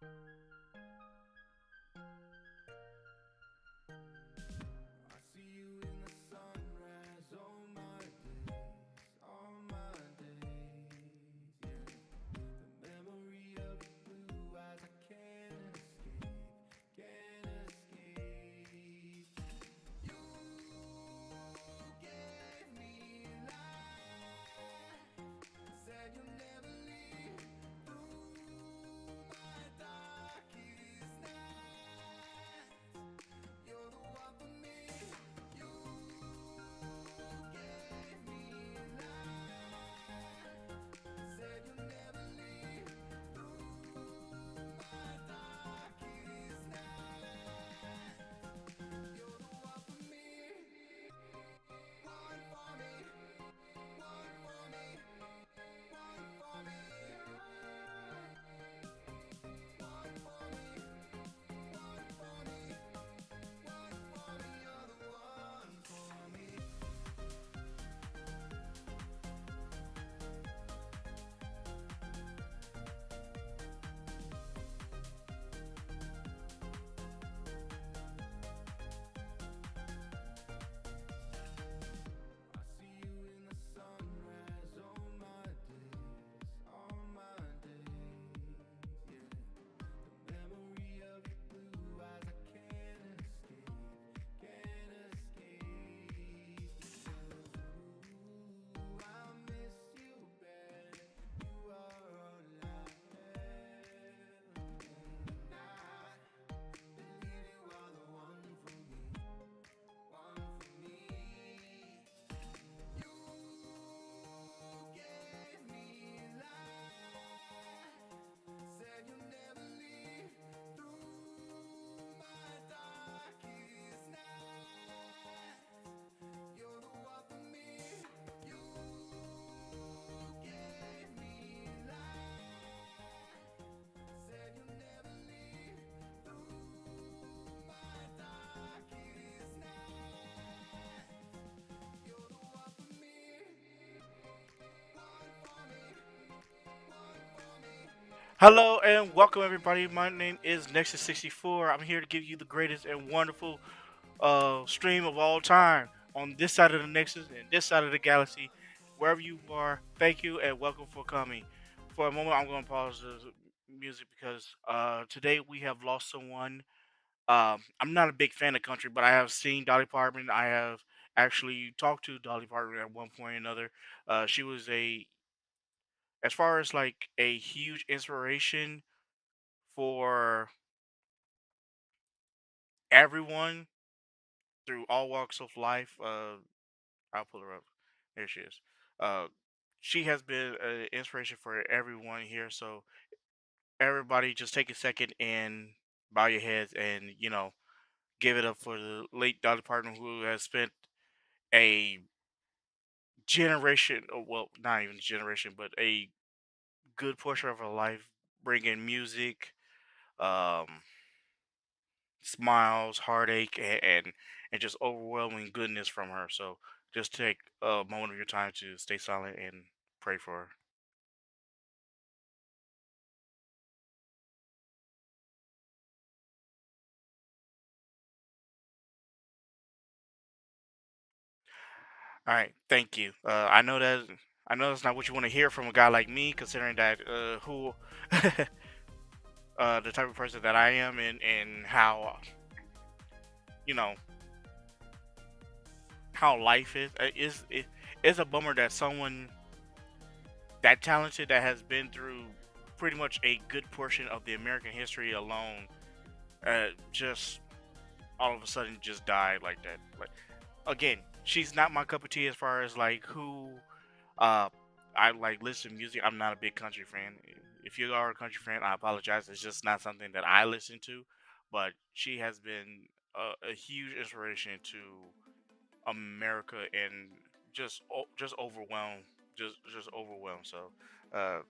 I see you in the sunrise all my days, yeah. The memory of your blue eyes, I can't escape. You gave me life, said you'll never leave through my darkest night. You're the one for me. You gave me life, said you'll never leave through my darkest night. You're the one for me. One for me. One for me. One for me. One for me. One for me. One for me. You're the one for me. I see you in the sunrise all my days, yeah. The memory of your blue eyes, I can't escape. Ooh, I miss you, babe. You are all I have, and I believe you are the one for me, one for me. You gave me life, said you'll never leave through my darkest night. You're the one for me. You gave me life, said you'll never leave through my darkest night. You're the one for me. One for me. One for me. Hello and welcome everybody. My name is Nexus 64. I'm here to give you the greatest and wonderful stream of all time on this side of the Nexus and this side of the galaxy. Wherever you are, thank you and welcome for coming. For a moment, I'm going to pause the music because today we have lost someone. I'm not a big fan of country, but I have seen Dolly Parton. I have actually talked to Dolly Parton at one point or another. She was as far as like a huge inspiration for everyone through all walks of life. I'll pull her up. There she is. Uh, she has been an inspiration for everyone here. So everybody, just take a second and bow your heads and give it up for the late Dolly Parton, who has spent a generation, or well, not even a generation, but a good portion of her life bringing music, um, smiles, heartache, and just overwhelming goodness from her. So just take a moment of your time to stay silent and pray for her. All right, thank you. I know that's not what you want to hear from a guy like me, considering that who the type of person that I am, and how you know how life is. It's a bummer that someone that talented, that has been through pretty much a good portion of the American history alone, just all of a sudden just died like that. Like, again, she's not my cup of tea as far as like who uh I like listen to music. I'm not a big country fan. If you are a country fan, I apologize. It's just not something that I listen to. But she has been a huge inspiration to America, and just overwhelmed, just overwhelmed. So, uh,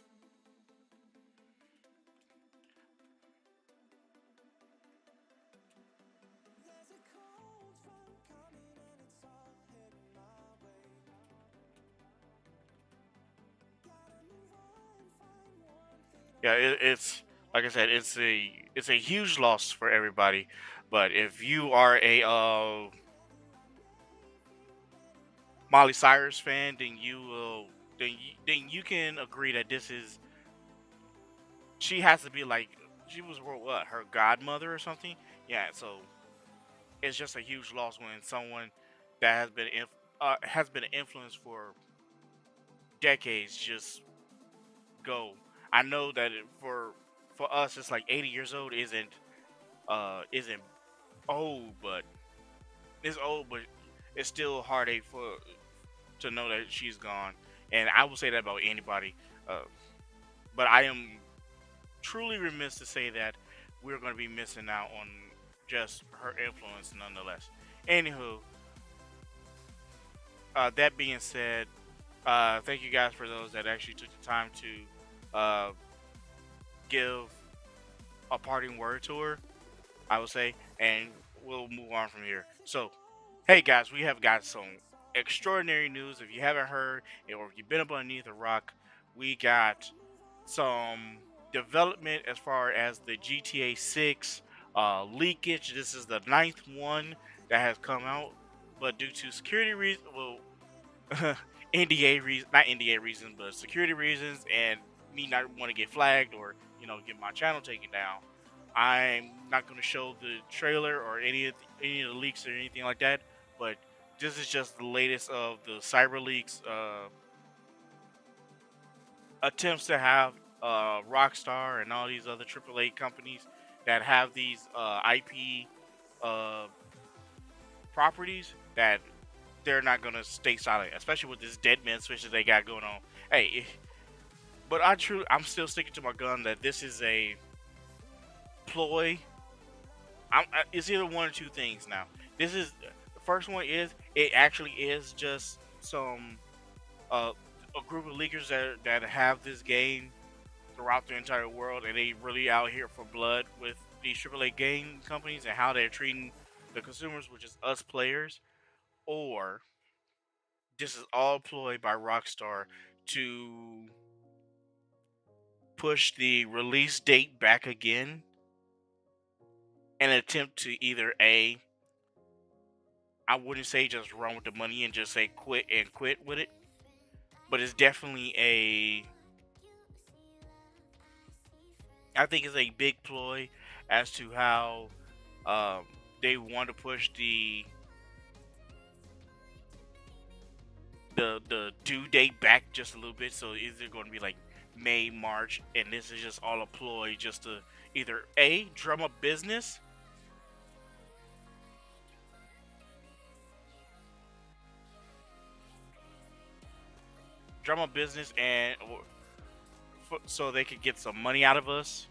yeah, it's like I said, it's a huge loss for everybody. But if you are a Molly Cyrus fan, then you will then you can agree that this is she has to be like she was what her godmother or something. Yeah, so it's just a huge loss when someone that has been an influence for decades just go. I know that for us, it's like 80 years old isn't old, but it's old, but it's still heartache for to know that she's gone. And I will say that about anybody. Uh, but I am truly remiss to say that we're going to be missing out on just her influence, nonetheless. Anywho, that being said, thank you guys for those that actually took the time to give a parting word to her, I would say, and we'll move on from here. So, hey guys, we have got some extraordinary news. If you haven't heard, or if you've been up underneath a rock, we got some development as far as the GTA 6 leakage. This is the ninth one that has come out, but due to security reasons, well, NDA reasons, not NDA reasons, but security reasons, and me not want to get flagged or get my channel taken down. I'm not going to show the trailer or any of the leaks or anything like that. But this is just the latest of the cyber leaks attempts to have Rockstar and all these other AAA companies that have these IP uh, properties that they're not gonna stay silent, especially with this Dead Man Switch that they got going on. Hey, but I'm still sticking to my gun that this is a ploy. It's either one or two things now. This is the first one is it actually is just some uh, a group of leakers that have this game throughout the entire world, and they really out here for blood with these AAA game companies and how they're treating the consumers, which is us players, or this is all ploy by Rockstar to push the release date back again and attempt to either a I wouldn't say just run with the money and just say quit with it, but it's definitely a I think it's a big ploy as to how um, they want to push the due date back just a little bit. So is it going to be like May, March, and this is just all a ploy just to either a drum up business, and so they could get some money out of us,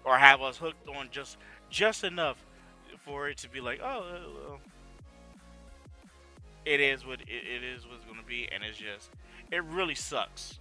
or have us hooked on just enough for it to be like, oh, well, it is what's going to be, and it's just it really sucks.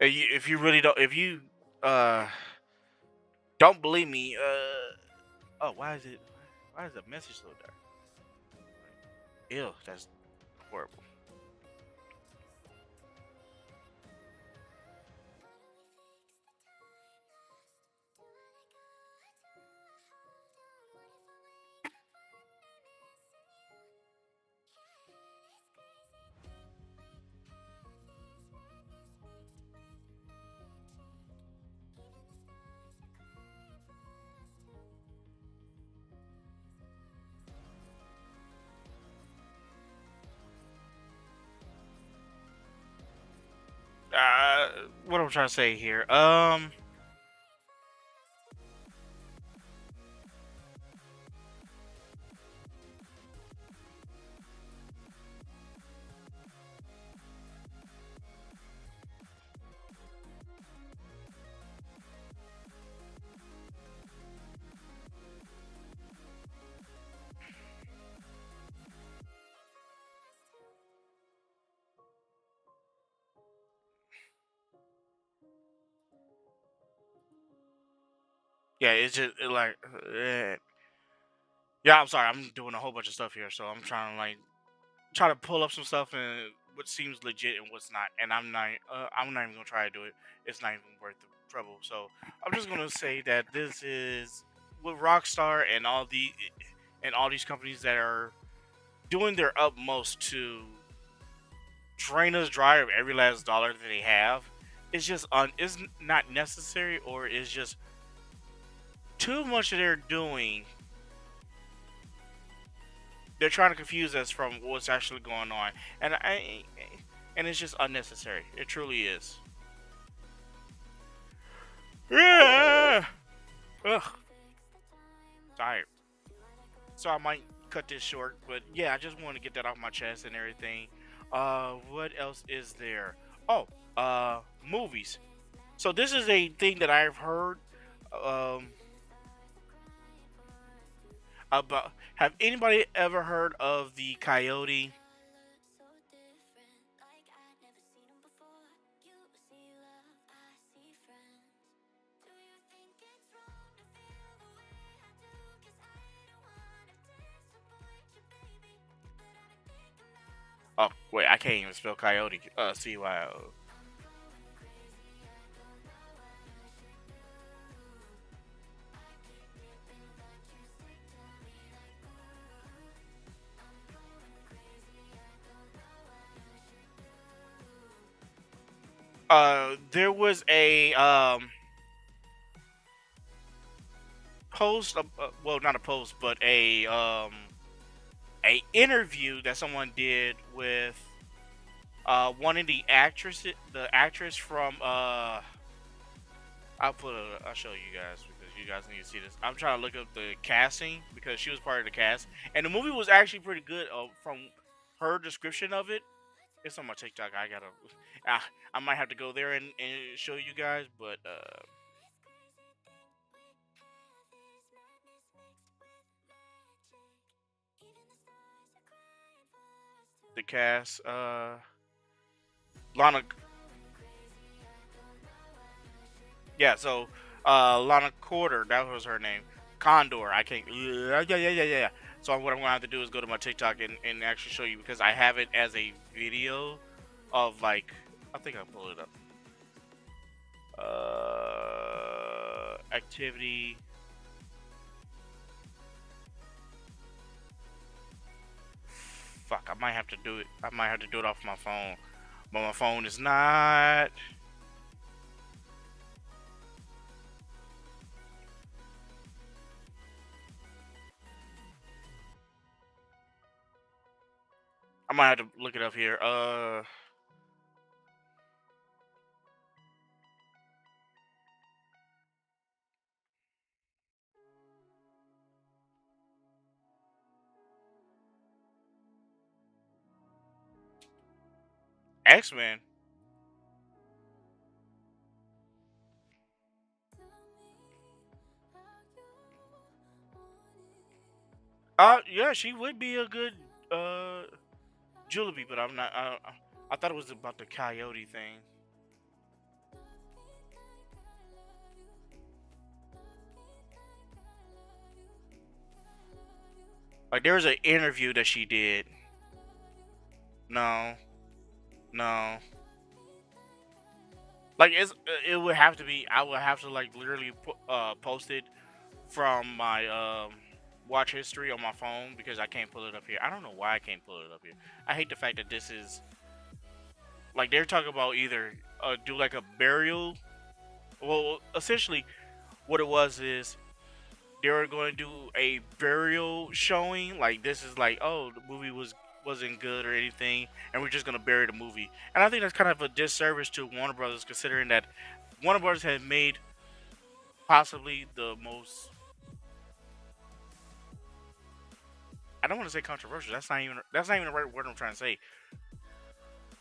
If you really don't, if you uh don't believe me, oh, why is the message so dark? Ew, that's horrible. Uh, what I'm trying to say here, Yeah, it's just yeah. I'm sorry, I'm doing a whole bunch of stuff here, so I'm trying to try to pull up some stuff and what seems legit and what's not. And I'm not even gonna try to do it. It's not even worth the trouble. So I'm just gonna say that this is with Rockstar and all these companies that are doing their utmost to drain us dry of every last dollar that they have. It's just is not necessary, or it's just too much that they're doing. They're trying to confuse us from what's actually going on, and and it's just unnecessary. It truly is. Yeah. Ugh. Tired. So I might cut this short, but yeah, I just want to get that off my chest and everything. What else is there? Oh, movies. So this is a thing that I've heard um about. Have anybody ever heard of the Coyote? Oh wait, I can't even spell coyote. CYO. There was a post. Well, not a post, but a interview that someone did with one of the actress from I'll show you guys because you guys need to see this. I'm trying to look up the casting because she was part of the cast, and the movie was actually pretty good. From her description of it, it's on my TikTok. I, I might have to go there and show you guys, but the cast, Lana, yeah. So Lana Corder, that was her name. Condor. I can't. Yeah. So what I'm gonna have to do is go to my TikTok and actually show you because I have it as a video of like I think I'll pull it up. Activity. Fuck, I might have to do it. I might have to do it off my phone, but my phone is not. I might have to look it up here. X Men. Yeah, she would be a good uh Julebi, but I'm not. I thought it was about the coyote thing. Like there was an interview that she did. No, no. Like it would have to be. I would have to like literally post it from my watch history on my phone because I can't pull it up here. I don't know why I can't pull it up here. I hate the fact that this is like they're talking about either do like a burial. Well, essentially, what it was is they were going to do a burial showing. Like this is like, oh, the movie wasn't good or anything, and we're just gonna bury the movie. And I think that's kind of a disservice to Warner Brothers, considering that Warner Brothers has made possibly the most. I don't want to say controversial. That's not even the right word I'm trying to say.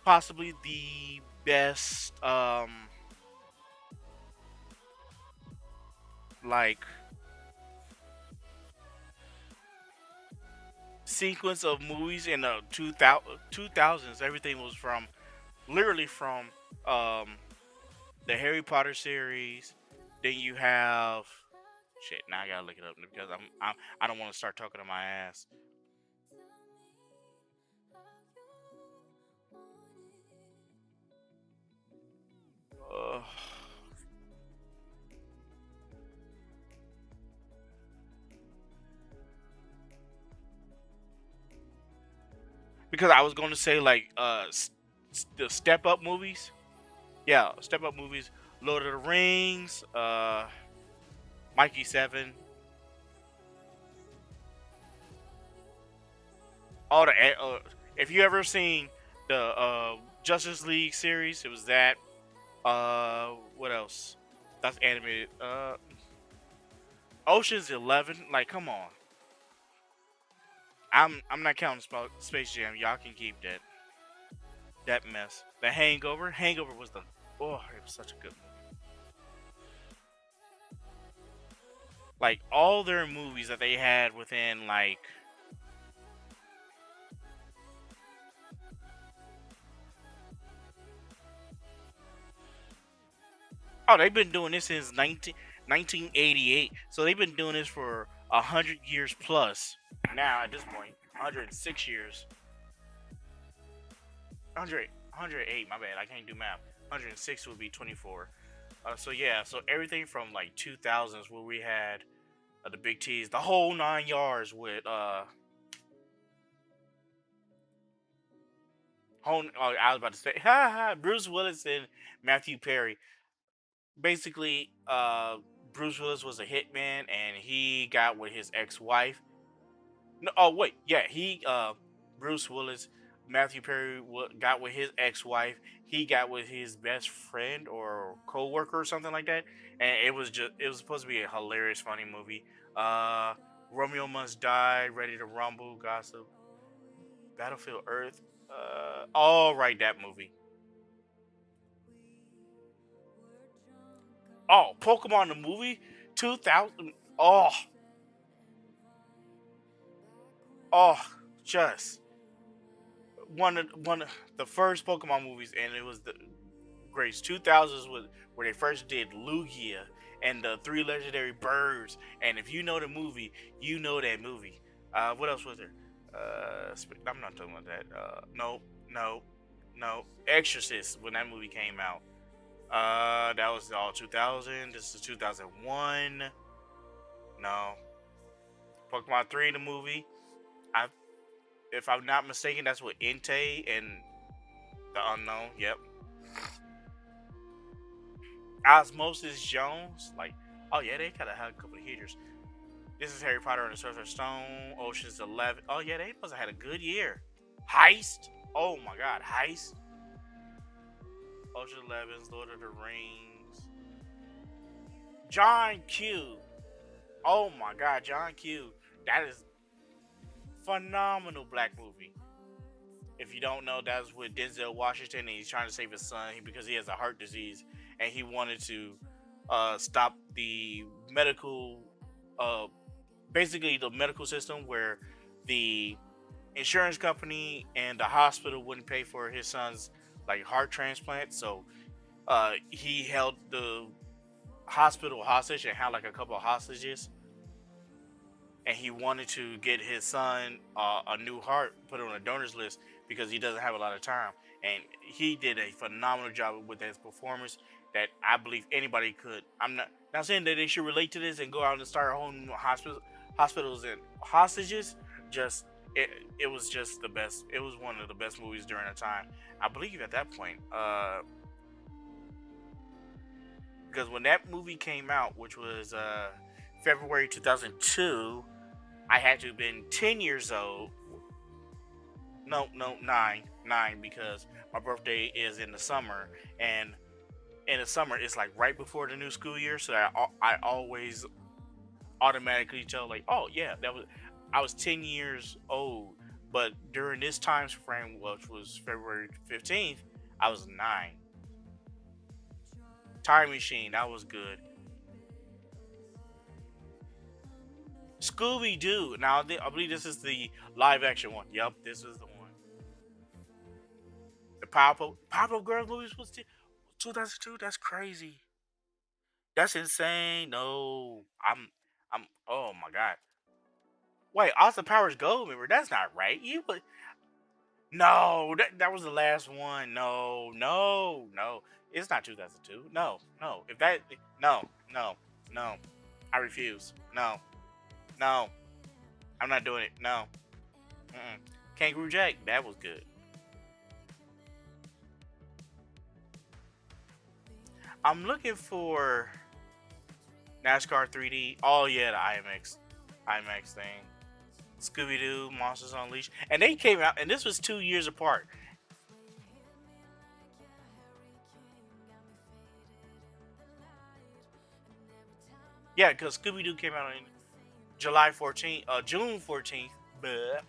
Possibly the best like sequence of movies in the 2000s. Everything was from literally from um, the Harry Potter series. Then you have Shit, now I gotta look it up because I don't want to start talking to my ass. Uh, because I was going to say like the Step Up movies. Yeah, Step Up movies. Lord of the Rings. Mikey Seven. All the if you ever seen the Justice League series, it was that. What else? That's animated. Ocean's 11. Like, come on. I'm not counting Space Jam. Y'all can keep that mess. The Hangover. Hangover was the it was such a good movie. Like all their movies that they had within like they've been doing this since 1988. So they've been doing this for 100 years plus. Now at this point, 106 years. 108. My bad. I can't do math. 106 would be 24. So yeah. So everything from like 2000s where we had the big T's, the whole 9 yards with I was about to say, ha ha, Bruce Willis and Matthew Perry. Basically, Bruce Willis was a hitman, and he got with his ex-wife. No, oh wait, yeah, Bruce Willis, Matthew Perry got with his ex-wife. He got with his best friend or co-worker or something like that, and it was supposed to be a hilarious, funny movie. Uh, Romeo Must Die, Ready to Rumble, Gossip, Battlefield Earth. All right, that movie. Oh, Pokemon the movie, 2000. Oh, oh, just one of the first Pokemon movies, and it was the greats. 2000s was where they first did Lugia and the three legendary birds. And if you know the movie, you know that movie. What else was there? I'm not talking about that. No, no, no. Exorcist when that movie came out. That was all 2000. This is 2001. No, Pokemon 3 the movie. I, if I'm not mistaken, that's with Entei and the Unknown. Yep. Osmosis Jones. Like, oh yeah, they kind of had a couple of heaters. This is Harry Potter and the Sorcerer's Stone. Ocean's 11. Oh yeah, they must have had a good year. Heist. Oh my God, Heist. Ocean 11, Lord of the Rings. John Q. Oh my God, John Q. That is phenomenal black movie. If you don't know, that's with Denzel Washington, and he's trying to save his son because he has a heart disease, and he wanted to stop the medical, uh, basically the medical system where the insurance company and the hospital wouldn't pay for his son's like heart transplant. So he held the hospital hostage and had like a couple of hostages, and he wanted to get his son a new heart, put it on a donors list because he doesn't have a lot of time. And he did a phenomenal job with his performance that I believe anybody could. I'm not saying that they should relate to this and go out and start a whole new hospitals and hostages. Just it was just the best. It was one of the best movies during the time. I believe at that point, because when that movie came out, which was February 2002, I had to have been 10 years old. No, no, nine, because my birthday is in the summer, and in the summer it's like right before the new school year, so I always automatically tell like, oh yeah, that was I was 10 years old, but during this time frame, which was February 15th, I was 9. Time Machine, that was good. Scooby Doo. Now I believe this is the live action one. Yep, this is the one. The Powerpuff Girls movies was 2002. That's crazy. That's insane. No, I'm. Oh my god. Wait, Austin Powers Goldmember. That's not right. You put. No, that was the last one. No, no, no. It's not 2002. No, no. If that. No, no, no. I refuse. No, no. I'm not doing it. No. Mm-mm. Kangaroo Jack. That was good. I'm looking for NASCAR 3D. Oh yeah, the IMAX thing. Scooby Doo, Monsters Unleashed, and they came out, and this was 2 years apart. Yeah, because Scooby Doo came out on July 14th, June 14th, bleh,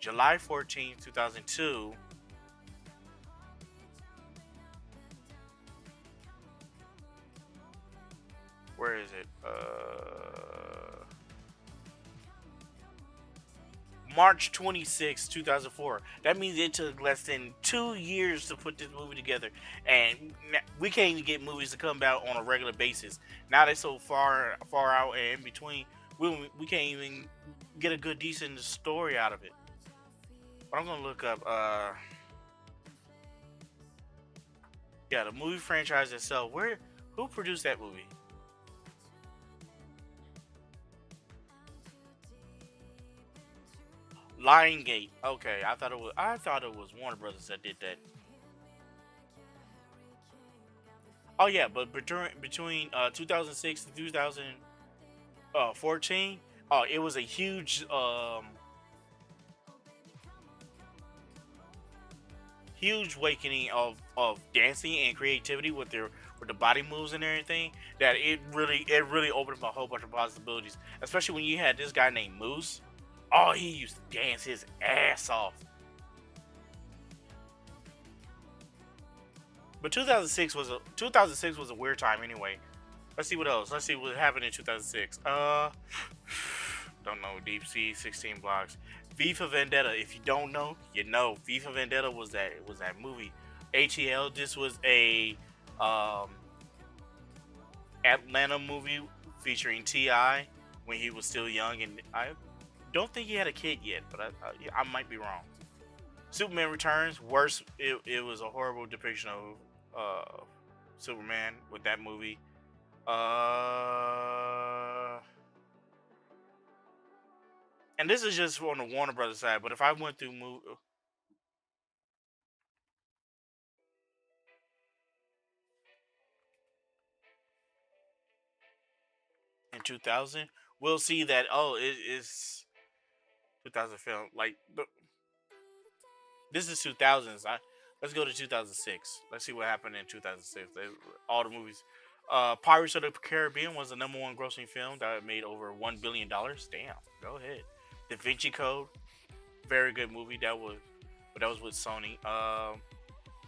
July 14th, 2002. Where is it? March 26th, 2004. That means it took less than 2 years to put this movie together, and we can't even get movies to come out on a regular basis. Now they're so far out and in between. We can't even get a good, decent story out of it. But I'm gonna look up. Yeah, the movie franchise itself. Who produced that movie? Liongate. Okay, I thought it was Warner Brothers that did that. Oh yeah, but between 2006 to 2014, oh, it was a huge awakening of dancing and creativity with the body moves and everything. That it really opened up a whole bunch of possibilities, especially when you had this guy named Moose. Oh, he used to dance his ass off. But 2006 was a weird time anyway. Let's see what else. Let's see what happened in 2006. Don't know. Deep Sea, 16 Blocks. V for Vendetta. If you don't know, you know. V for Vendetta was that movie. ATL. This was a um, Atlanta movie featuring Ti when he was still young, and I don't think he had a kid yet, but I might be wrong. Superman Returns. Worse. It was a horrible depiction of Superman with that movie. Uh, and this is just on the Warner Brothers side. But if I went through in 2000, we'll see that it is 2000 film. Like this is 2000s. Let's go to 2006. Let's see what happened in 2006. All the movies. Pirates of the Caribbean was the number one grossing film that made over $1 billion. Damn, go ahead. Da Vinci Code, very good movie. But that was with Sony.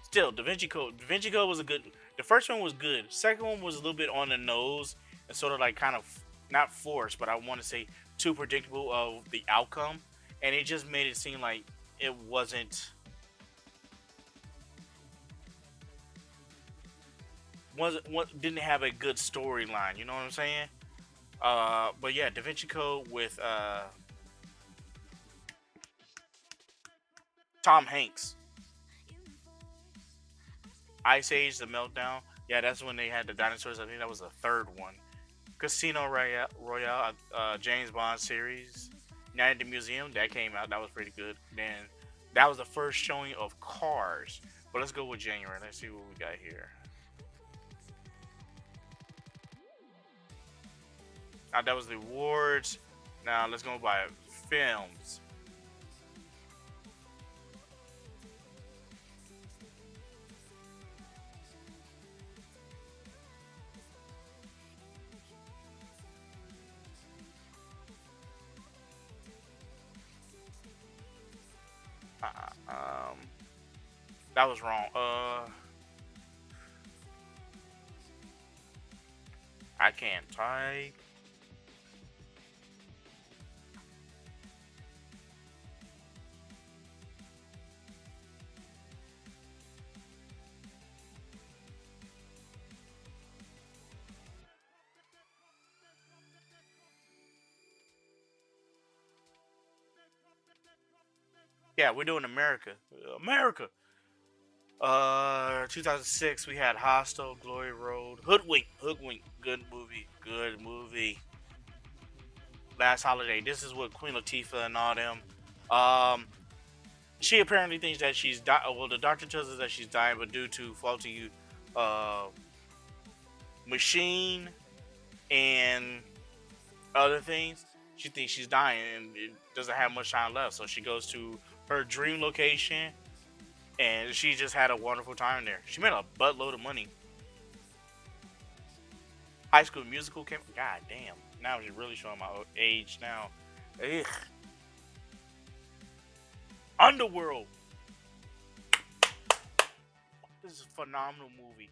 Still, Da Vinci Code. Da Vinci Code was a good. The first one was good. Second one was a little bit on the nose and sort of like kind of not forced, but I want to say too predictable of the outcome, and it just made it seem like it wasn't what didn't have a good storyline. You know what I'm saying? But yeah, Da Vinci Code with Tom Hanks. Ice Age: The Meltdown. Yeah, that's when they had the dinosaurs. I think that was the third one. Royale, James Bond series. Night at the Museum that came out. That was pretty good. Then that was the first showing of Cars. But let's go with January. Let's see what we got here. That was the awards. Now let's go by films. Um, that was wrong. I can't type. Yeah, we're doing America. America. 2006 we had Hostel, Glory Road, Hoodwink, Hoodwink, good movie, good movie. Last Holiday. This is with Queen Latifah and all them. Um, she apparently thinks that she's dying. Well, the doctor tells us that she's dying, but due to faulty uh machine and other things, she thinks she's dying and it doesn't have much time left. So she goes to her dream location and she just had a wonderful time there. She made a buttload of money. High School Musical came. God damn! Now she's really showing my age now. Ugh. Underworld. This is a phenomenal movie.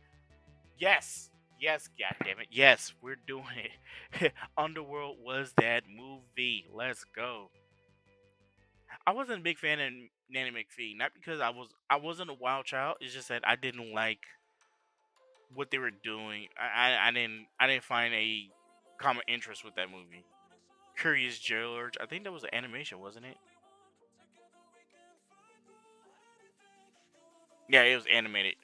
Yes, yes, God damn it, yes, we're doing it. Underworld was that movie. Let's go. I wasn't a big fan of Nanny McPhee, not because I wasn't a wild child. It's just that I didn't like what they were doing. I didn't find a common interest with that movie. Curious George, I think that was an animation, wasn't it? Yeah, it was animated.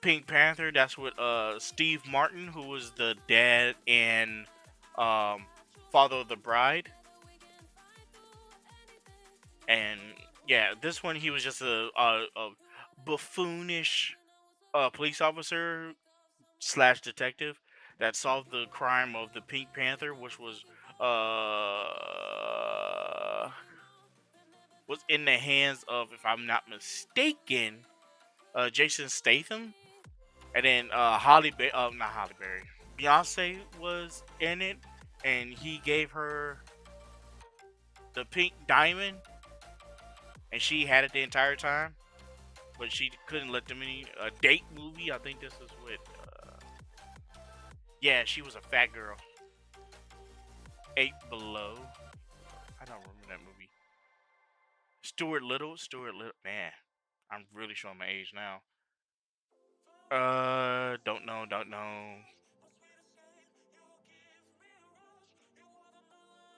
Pink Panther, that's with Steve Martin, who was the dad and um father of the bride. And yeah, this one he was just a buffoonish police officer slash detective that solved the crime of the Pink Panther, which uh was in the hands of, if I'm not mistaken, Jason Statham, and then not Holly Berry, Beyonce was in it, and he gave her the pink diamond, and she had it the entire time, but she couldn't let them in a date movie. I think this is with, yeah, she was a fat girl. Eight Below. I don't remember that movie. Stuart Little, man, I'm really showing my age now. Don't know.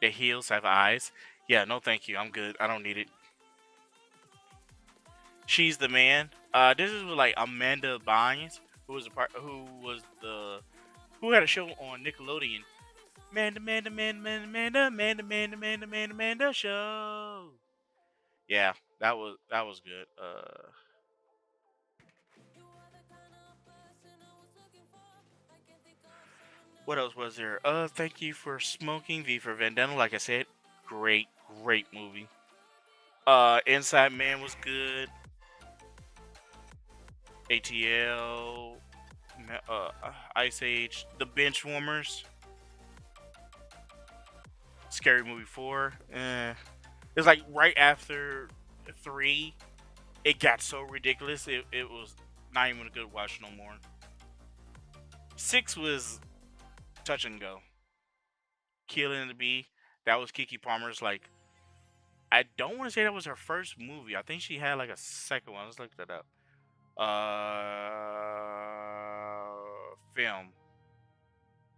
The heels have eyes. Yeah, no, thank you. I'm good. I don't need it. She's the man. This is with like Amanda Bynes, who had a show on Nickelodeon. Amanda show. Yeah, that was good. What else was there? Thank you for smoking. V for Vendetta. Like I said, great movie. Inside Man was good. ATL, Ice Age, The Benchwarmers, Scary Movie 4. It's like right after 3, it got so ridiculous. It was not even a good watch no more. 6 was touch and go. Killing the Bee, that was Kiki Palmer's, like, I don't want to say that was her first movie. I think she had like a second one. Let's look that up. Film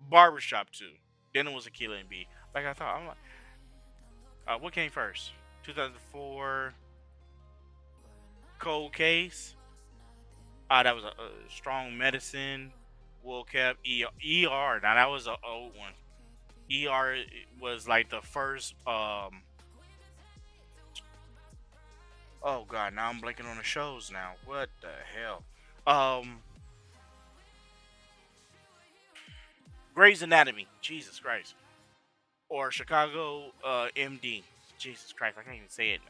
Barbershop 2. Then it was a Killing Bee. Like I thought. I'm like, what came first? 2004 Cold Case. That was a Strong Medicine. Will Kept ER. Now that was an old one. ER was like the first. Oh god, now I'm blanking on the shows now. What the hell? Um, Grey's Anatomy. Jesus Christ. Or Chicago MD. Jesus Christ, I can't even say it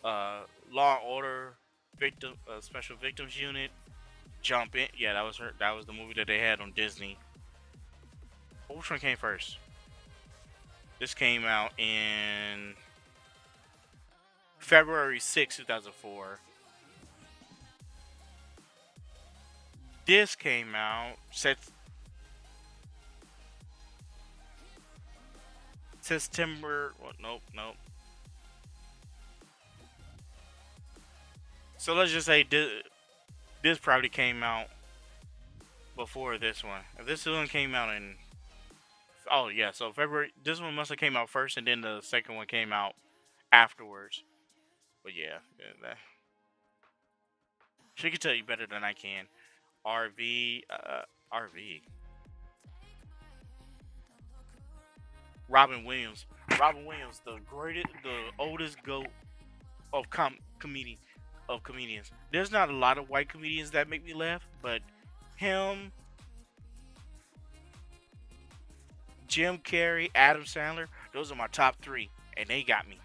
now. Law and Order, Special Victims Unit, Jump In. Yeah, that was her. That was the movie that they had on Disney. Which one came first? This came out in February 6, 2004. This came out September. What? Nope, nope. So let's just say this probably came out before this one. If this one came out in, oh yeah, so February. This one must have came out first, and then the second one came out afterwards. But yeah, she can tell you better than I can. RV, RV. Robin Williams. Robin Williams, the greatest, the oldest goat of comedian of comedians. There's not a lot of white comedians that make me laugh, but him, Jim Carrey, Adam Sandler, those are my top three, and they got me.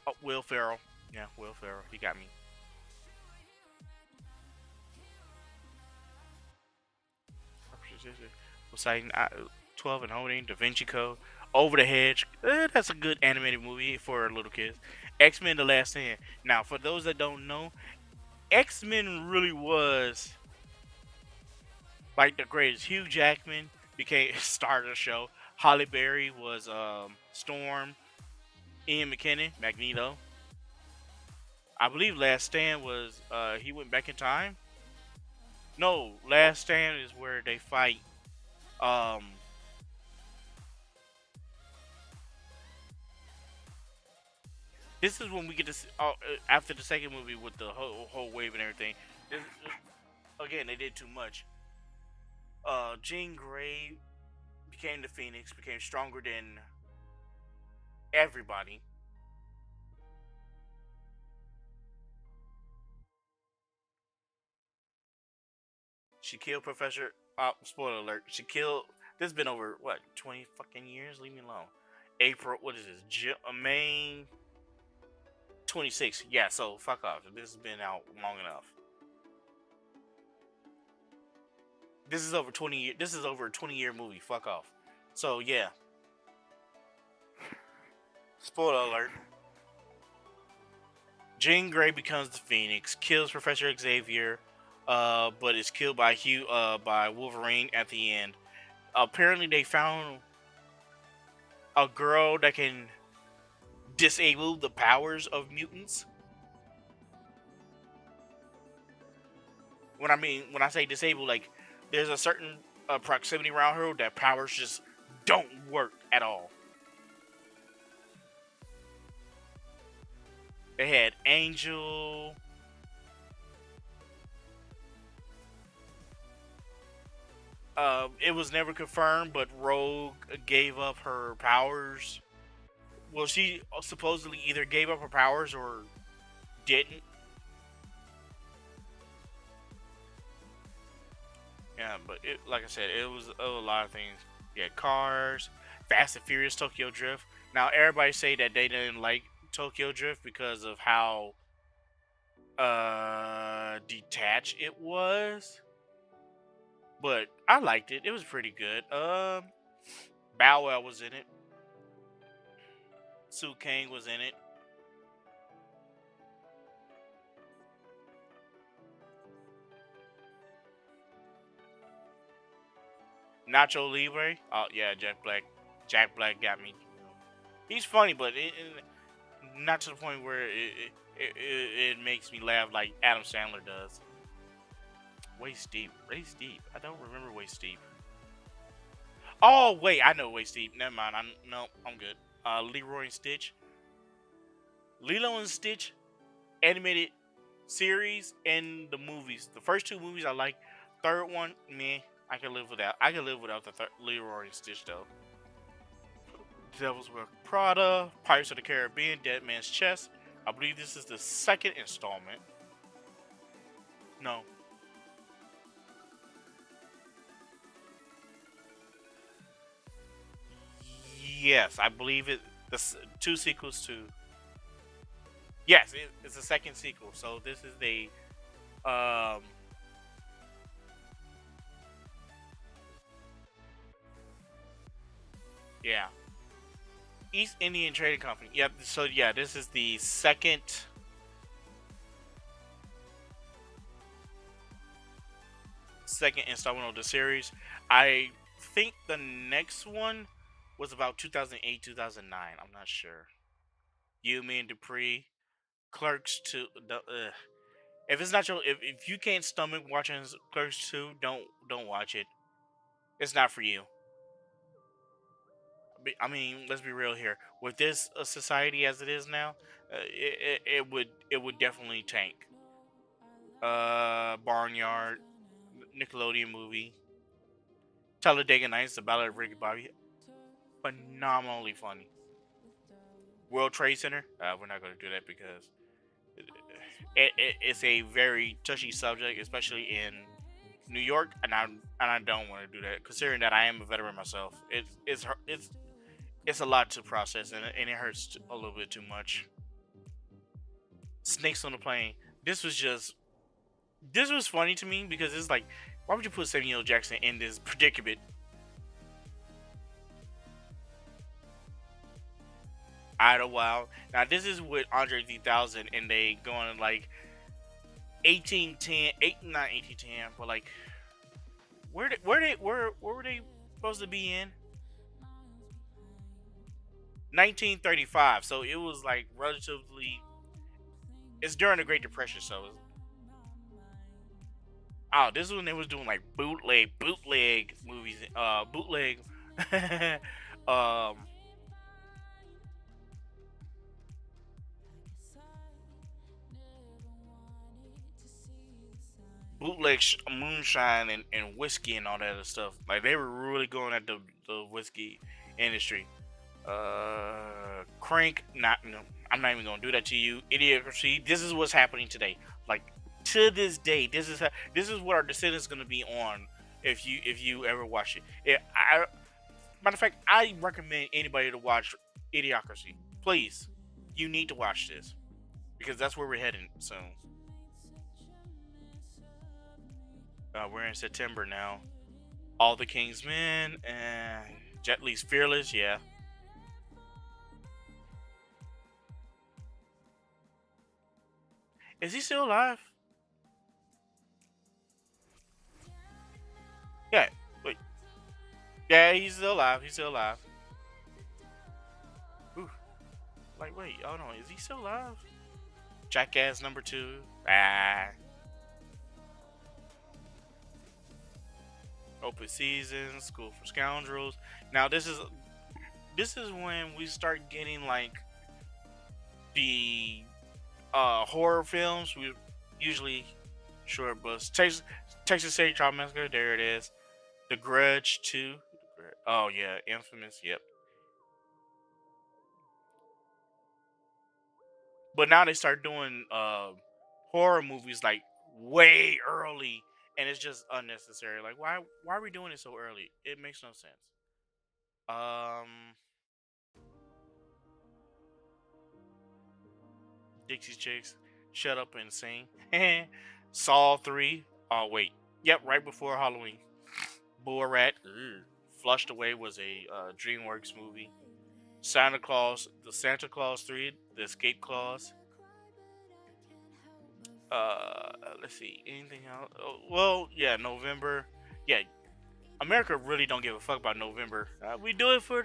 Oh, Will Ferrell, yeah, Will Ferrell, he got me. Poseidon, 12 and Holding, Da Vinci Code, Over the Hedge. That's a good animated movie for little kids. X Men: The Last Stand. Now, for those that don't know, X Men really was like the greatest. Hugh Jackman became started the show. Holly Berry was Storm. Ian McKellen, Magneto. I believe Last Stand was he went back in time. No, Last Stand is where they fight. Um, this is when we get to after the second movie with the whole wave and everything. This, again, they did too much. Jean Grey became the Phoenix, became stronger than everybody. She killed Professor. Spoiler alert. She killed. This has been over what 20 fucking years. Leave me alone. April. What is this? May 26th. Yeah. So fuck off. This has been out long enough. This is over 20 years. This is over a 20-year movie. Fuck off. So yeah. Spoiler alert. Jean Grey becomes the Phoenix, kills Professor Xavier, but is killed by by Wolverine at the end. Apparently, they found a girl that can disable the powers of mutants. When I say disable, like there's a certain proximity around her that powers just don't work at all. They had Angel. It was never confirmed, but Rogue gave up her powers. Well, she supposedly either gave up her powers or didn't. Yeah, but like I said, it was a lot of things. Yeah, Cars, Fast and Furious, Tokyo Drift. Now everybody say that they didn't like Tokyo Drift because of how detached it was, but I liked it. It was pretty good. Bow Wow was in it. Sue Kang was in it. Nacho Libre. Oh yeah, Jack Black. Jack Black got me. He's funny, but not to the point where it makes me laugh like Adam Sandler does. Waist deep. Waist deep. I don't remember waist deep. Oh wait, I know waist deep. Never mind. I'm good. Leroy and Stitch. Lilo and Stitch animated series and the movies. The first two movies I like. Third one, meh. I can live without. I can live without the Leroy and Stitch though. Devil's Wear Prada, Pirates of the Caribbean, Dead Man's Chest. I believe this is the second installment. No. Yes, I believe it. The two sequels to. Yes, it's the second sequel. So this is the. Yeah. East Indian Trading Company. Yep. So yeah, this is the second installment of the series. I think the next one was about 2008, 2009. I'm not sure. You, Me, and Dupree. Clerks 2. If it's not your, if you can't stomach watching Clerks 2, don't watch it. It's not for you. I mean, let's be real here. With this society as it is now, it would definitely tank. Barnyard, Nickelodeon movie, Talladega Nights, The Ballad of Ricky Bobby, phenomenally funny. World Trade Center, we're not going to do that because it's a very touchy subject, especially in New York, and I don't want to do that. Considering that I am a veteran myself, it's a lot to process, and it hurts a little bit too much. Snakes on the plane. This was just this was funny to me because it's like, why would you put Samuel L. Jackson in this predicament? Idlewild. Now this is with Andre 3000, and they going like 1810, not 1810, but like where were they supposed to be in 1935? So it was like relatively. It's during the Great Depression, so oh, this is when they was doing like bootleg movies, bootleg, um, bootleg moonshine and whiskey and all that other stuff. Like they were really going at the whiskey industry. Crank, not no, I'm not even gonna do that to you. Idiocracy. This is what's happening today. Like to this day, this is what our decision is gonna be on if you ever watch it. Matter of fact, I recommend anybody to watch Idiocracy. Please, you need to watch this because that's where we're heading soon. We're in September now. All the King's Men and Jet Li's Fearless. Yeah, is he still alive? Yeah. Wait. Yeah, he's still alive. He's still alive. Ooh. Like, wait. Oh no, is he still alive? Jackass number two. Ah. Open season. School for Scoundrels. Now this is when we start getting like the horror films. We usually short bus. Texas Chainsaw Massacre. There it is. The Grudge 2. Oh yeah, Infamous. Yep. But now they start doing horror movies like way early, and it's just unnecessary. Like why are we doing it so early? It makes no sense. Um, Dixie Chicks, Shut Up and Sing. Saw 3. Oh wait, yep, right before Halloween. Borat. Ugh. Flushed Away was a DreamWorks movie. Santa Claus, the Santa Claus 3, the Escape Clause. Let's see, anything else? Oh, well, yeah, November. Yeah, America really don't give a fuck about November. We do it for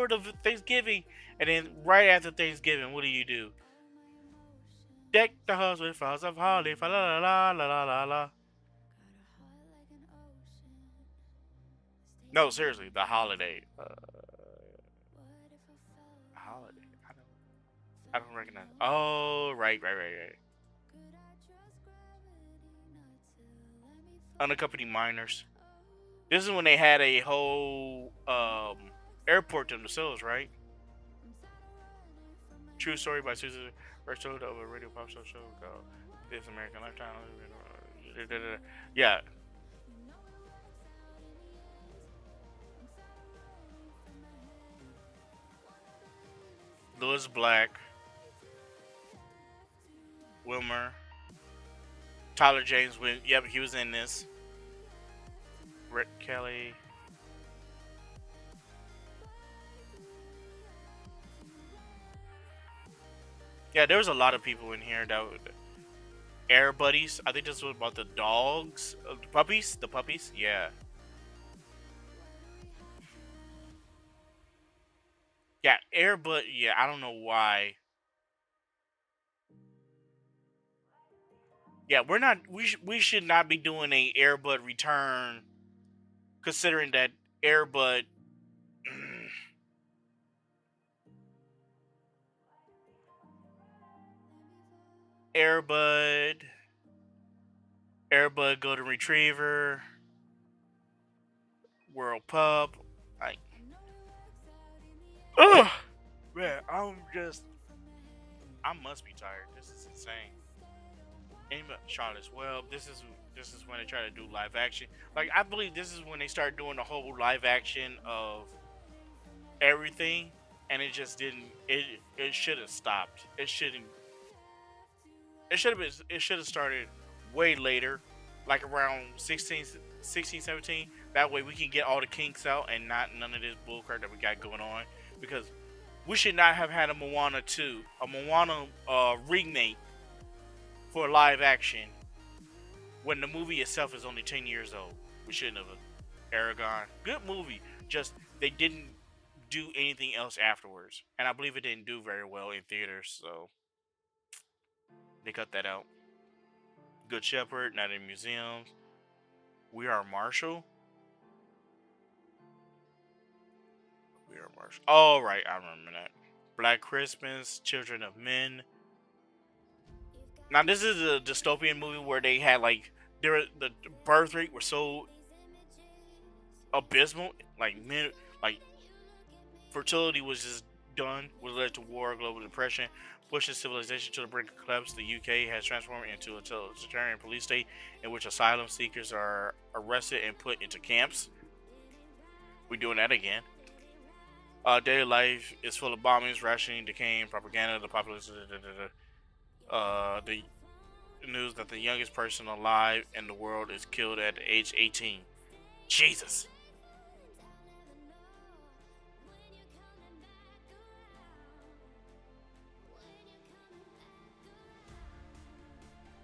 the Thanksgiving, and then right after Thanksgiving, what do? Deck the halls with flowers of holly, fa la la la la la la. No, seriously, the holiday. Holiday. I don't recognize. Oh, right. Unaccompanied minors. This is when they had a whole airport to themselves, right? True story by Susan Restored of a radio pop show called This American Lifetime. Yeah, Lewis Black, Wilmer, Tyler James. Yep, he was in this. Rick Kelly. Yeah, there was a lot of people in here that would. Air Buddies. I think this was about the dogs, the puppies. The puppies. Yeah, yeah. Air Bud. Yeah, I don't know why. Yeah, we're not. We should not be doing a Airbud return, considering that Airbud Airbud, Airbud Golden Retriever, World Pup. Like, ugh, man, I must be tired. This is insane. And Charlotte's Web. This is when they try to do live action. Like, I believe this is when they start doing the whole live action of everything, and it just didn't. It should have stopped. It should have started way later, like around 16, 16, 17. That way we can get all the kinks out and not none of this bullcrap that we got going on. Because we should not have had a Moana 2, a Moana remake for live action when the movie itself is only 10 years old. We shouldn't have. Aragon, good movie. Just they didn't do anything else afterwards, and I believe it didn't do very well in theaters, so they cut that out. Good Shepherd, not in museums. We Are Marshall. We Are Marshall. Oh right, I remember that. Black Christmas, Children of Men. Now this is a dystopian movie where they had like the birth rate was so abysmal, like men, like fertility was just done, was led to war, global depression, pushing civilization to the brink of collapse. The UK has transformed into a totalitarian police state in which asylum seekers are arrested and put into camps. We're doing that again. Daily life is full of bombings, rationing, decaying, propaganda, the population. The news that the youngest person alive in the world is killed at age 18. Jesus.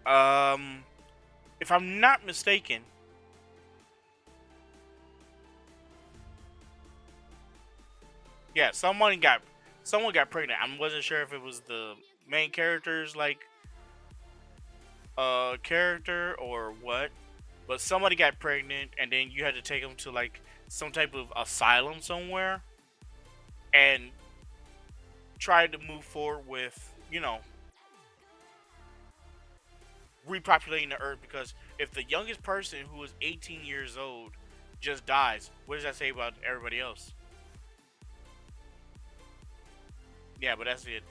Um, if I'm not mistaken, yeah, someone got pregnant. I wasn't sure if it was the main character's like character or what, but somebody got pregnant and then you had to take them to like some type of asylum somewhere and try to move forward with, repopulating the earth, because if the youngest person who is 18 years old just dies, what does that say about everybody else? Yeah, but that's it.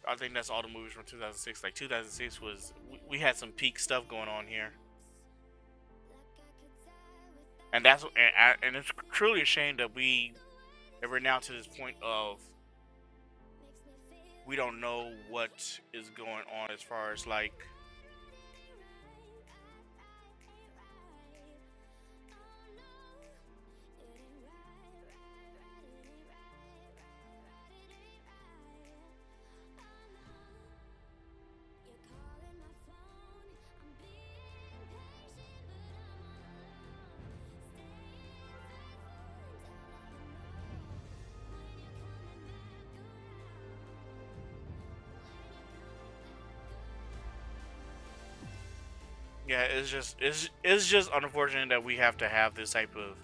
I think that's all the movies from 2006. Like 2006 was we had some peak stuff going on here, and and it's truly a shame that we're now to this point of we don't know what is going on as far as like yeah, it's just unfortunate that we have to have this type of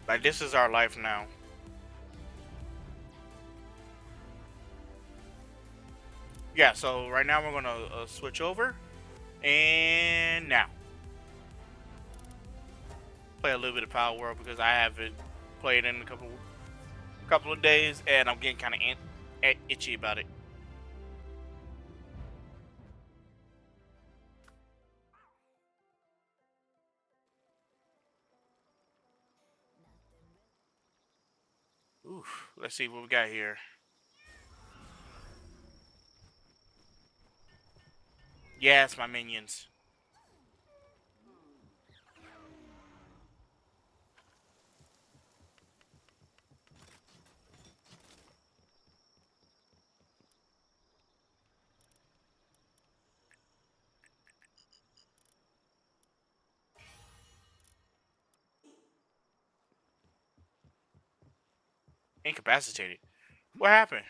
like this is our life now. Yeah, so right now we're gonna switch over, and now play a little bit of Power World because I haven't played in a couple of days, and I'm getting kind of itchy about it. Oof, let's see what we got here. Yes, my minions. Incapacitated. What happened?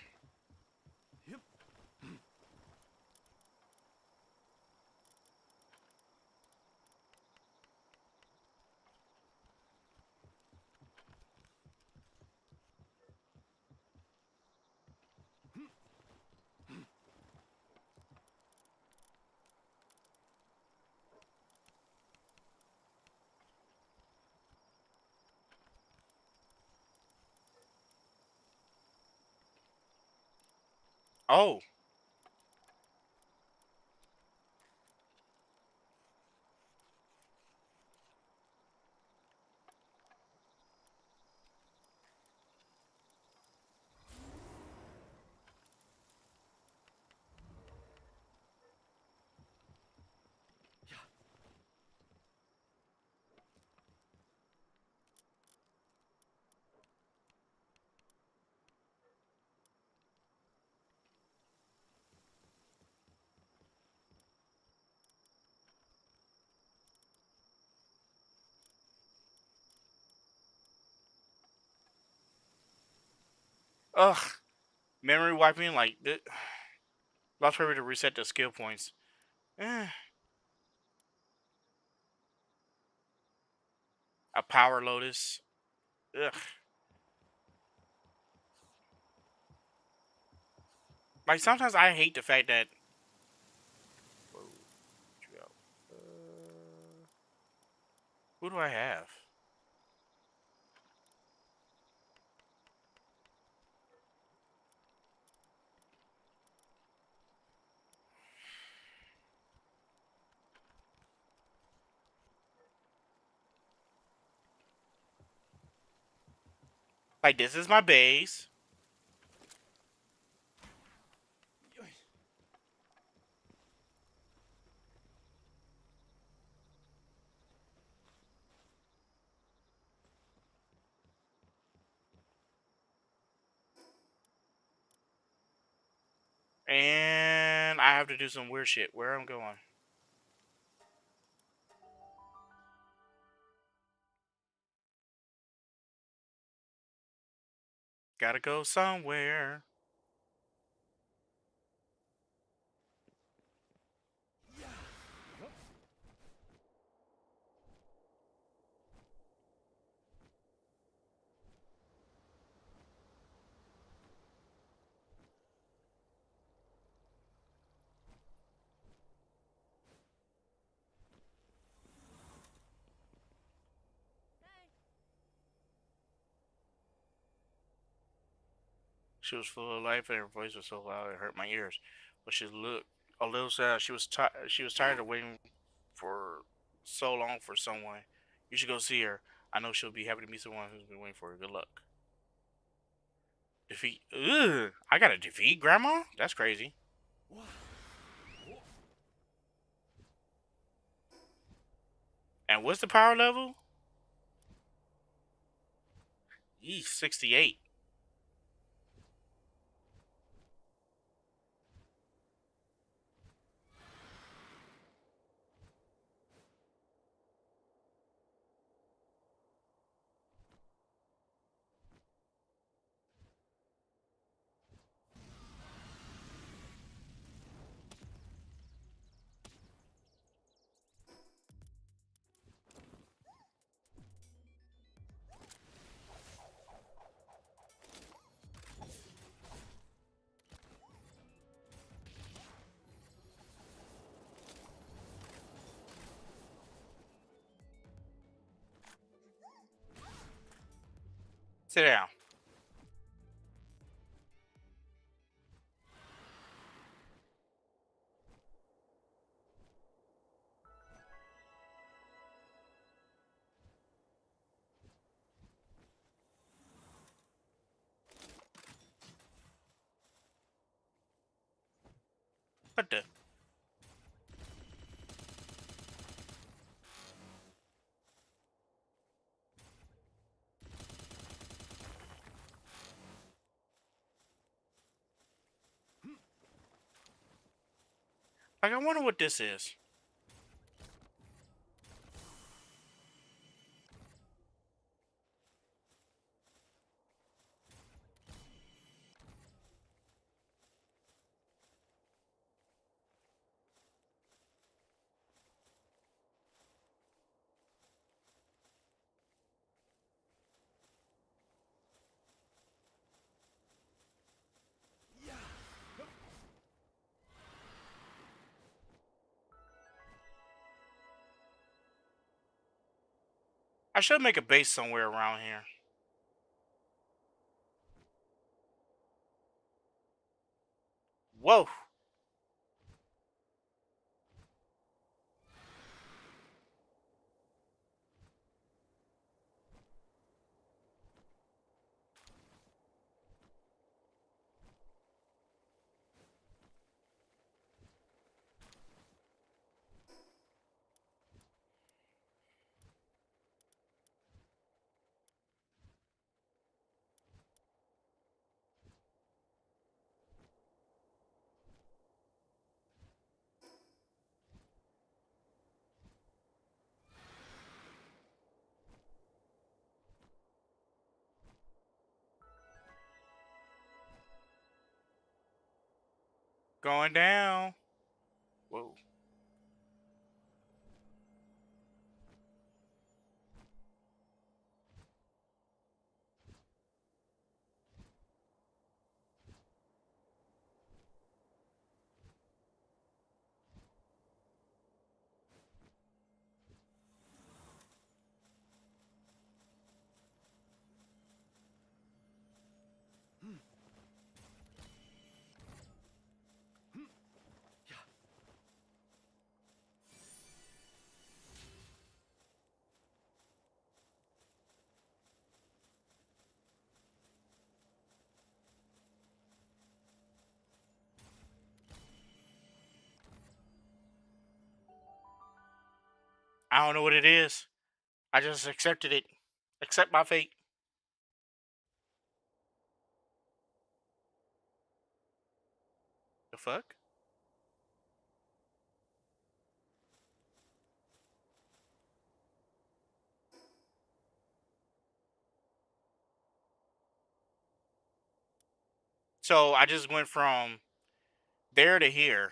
Oh, ugh. Memory wiping, like, lost memory to reset the skill points. Eh. A power lotus. Ugh. Like, sometimes I hate the fact that. Whoa, who do I have? Like, this is my base. And I have to do some weird shit. Where I'm going? Gotta go somewhere. She was full of life and her voice was so loud it hurt my ears. But she looked a little sad. She was tired of waiting for so long for someone. You should go see her. I know she'll be happy to meet someone who's been waiting for her. Good luck. Defeat. Ugh. I gotta defeat Grandma? That's crazy. And what's the power level? 68. Sit down. What the? Like, I wonder what this is. I should make a base somewhere around here. Whoa. Going down. Whoa. I don't know what it is. I just accepted it. Accept my fate. The fuck? So I just went from there to here.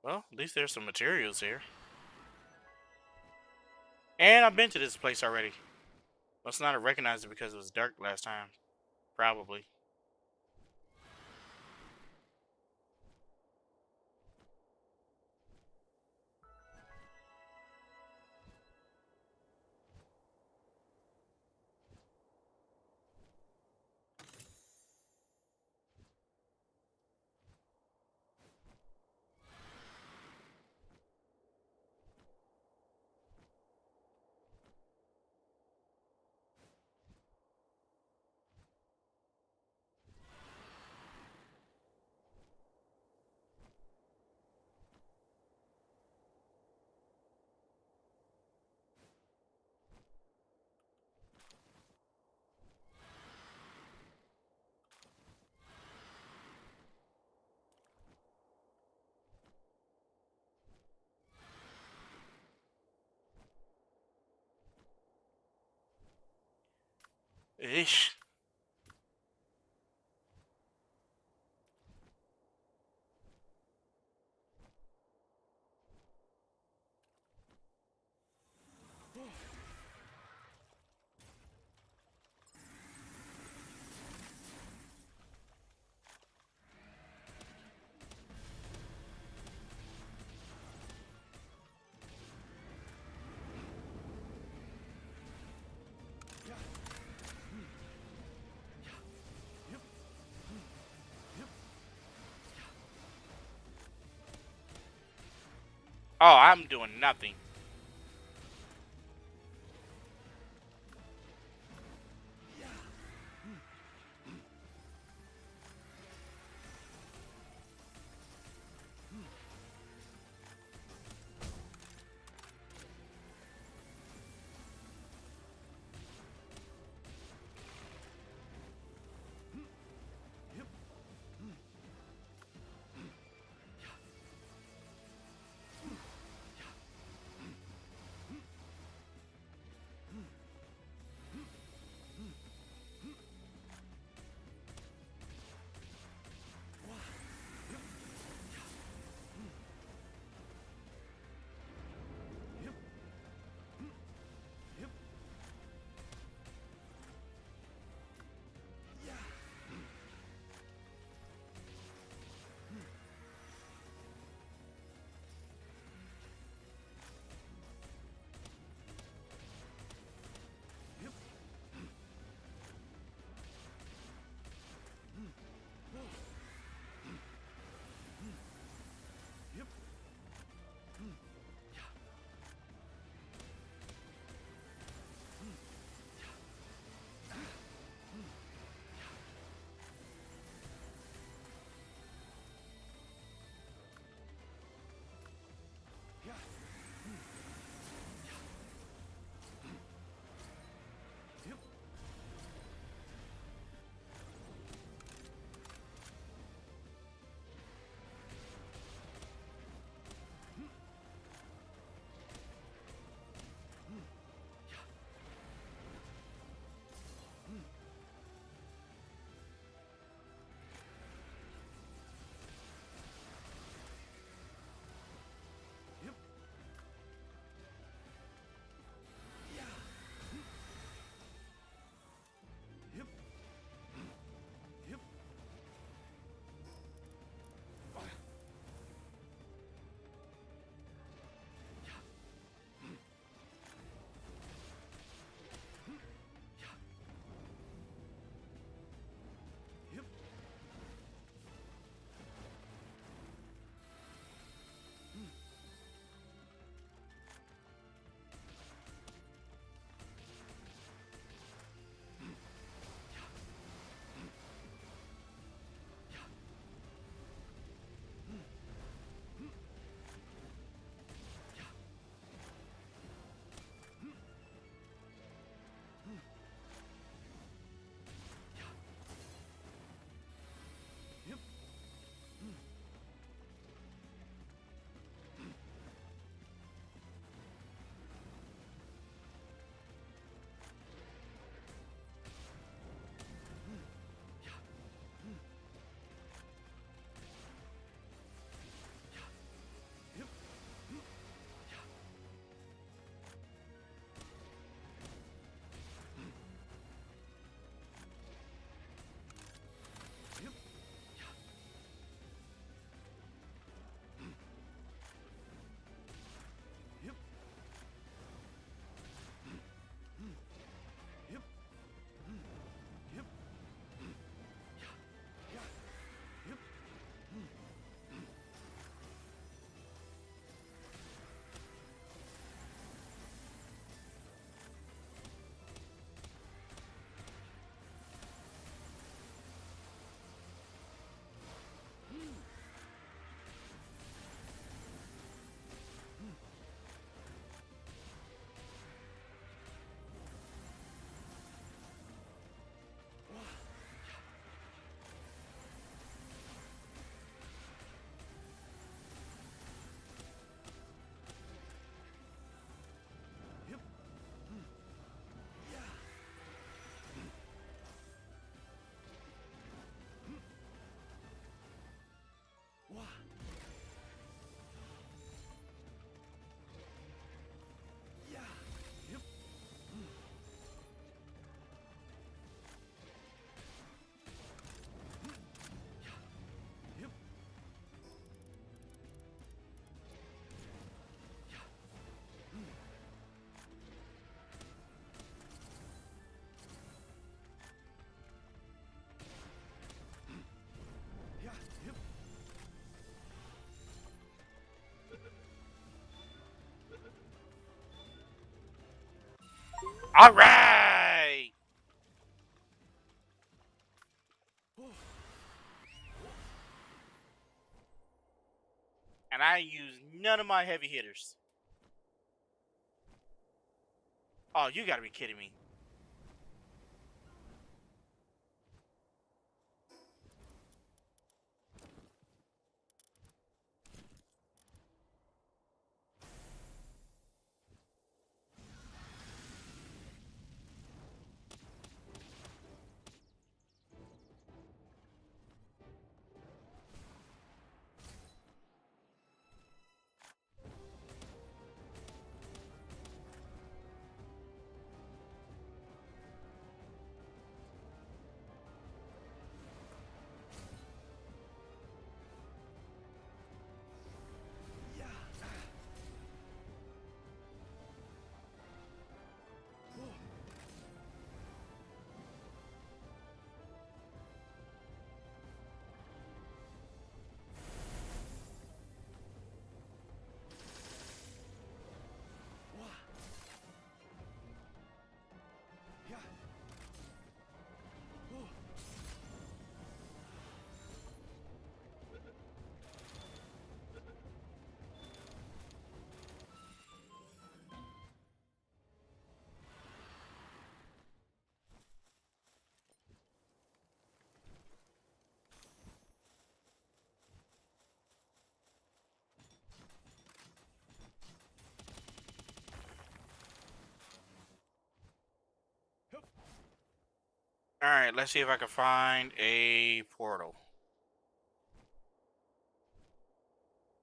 Well, at least there's some materials here. And I've been to this place already. Must not have recognized it because it was dark last time. Probably. Ish. Oh, I'm doing nothing. All right. And I use none of my heavy hitters. Oh, you gotta be kidding me. All right, let's see if I can find a portal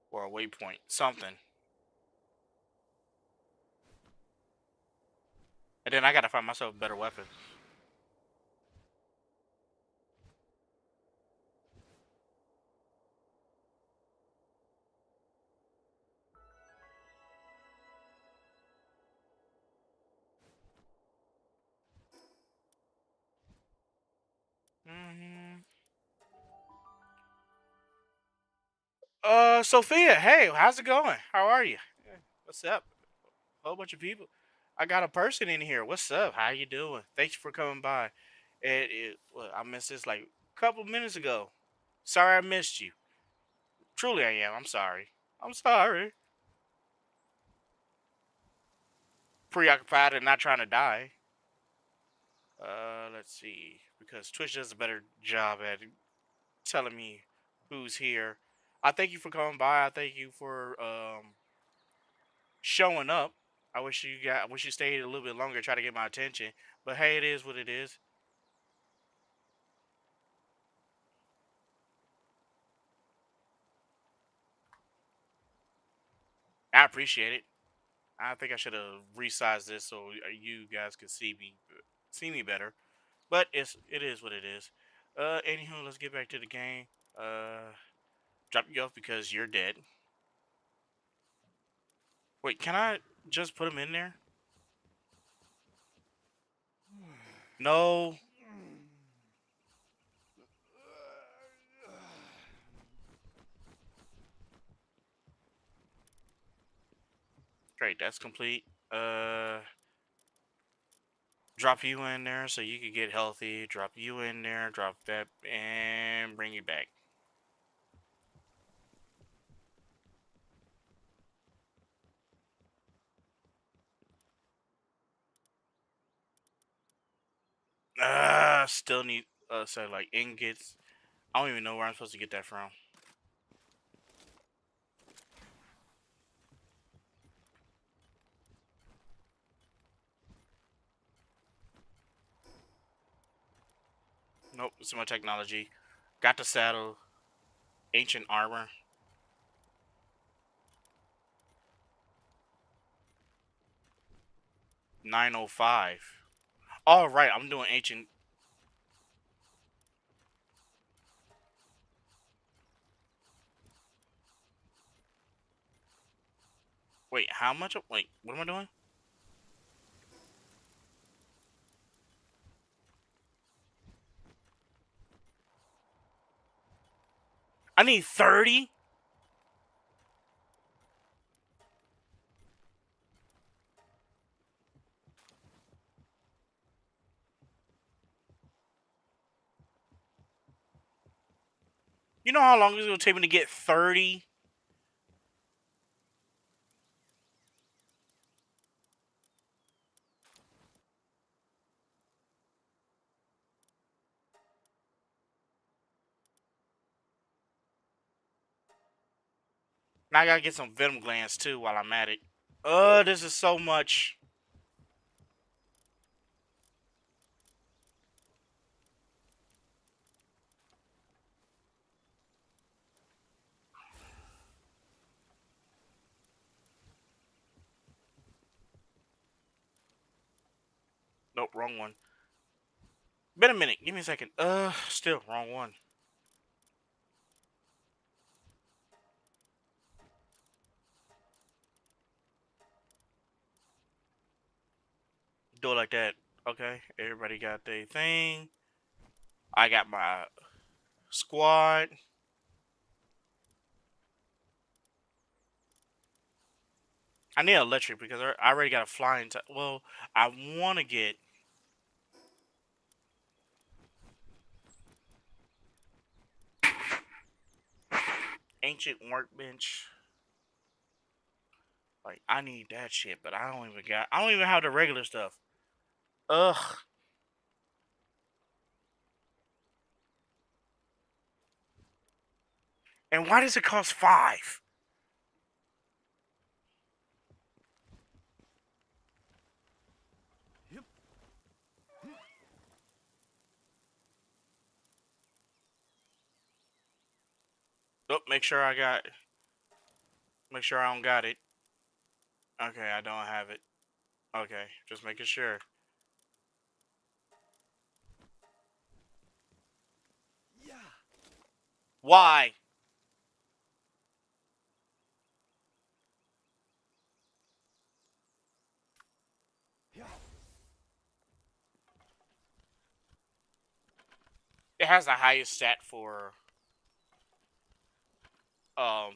or a waypoint, something. And then I gotta find myself a better weapon. hmm Sophia, hey, how's it going? How are you? What's up? A whole bunch of people. I got a person in here. What's up? How you doing? Thanks for coming by. Well, I missed this like a couple minutes ago. Sorry I missed you. Truly, I am. I'm sorry. I'm sorry. Preoccupied and not trying to die. Let's see. Because Twitch does a better job at telling me who's here. I thank you for coming by. I thank you for showing up. I wish you stayed a little bit longer, try to get my attention. But hey, it is what it is. I appreciate it. I think I should have resized this so you guys could see me better. But it is what it is. Anywho, let's get back to the game. Uh, drop you off because you're dead. Wait, can I just put him in there? No. Great, that's complete. Drop you in there so you can get healthy. Drop you in there. Drop that and bring you back. Still need so like ingots. I don't even know where I'm supposed to get that from. Nope, it's my technology. Got the saddle. Ancient armor. 905. All right, I'm doing ancient. Wait, how much? Wait, what am I doing? I need 30. You know how long it's gonna take me to get 30? Now I gotta get some venom glands too while I'm at it. This is so much. Nope, wrong one. Been a minute. Give me a second. Still wrong one. Do it like that. Okay, everybody got their thing. I got my squad. I need electric because I already got a flying. Well, I want to get ancient workbench. Like I need that shit, but I don't even got. I don't even have the regular stuff. Ugh. And why does it cost 5? Oh, make sure I got. Make sure I don't got it. Okay, I don't have it. Okay, just making sure. Yeah. Why? Yeah. It has the highest stat for um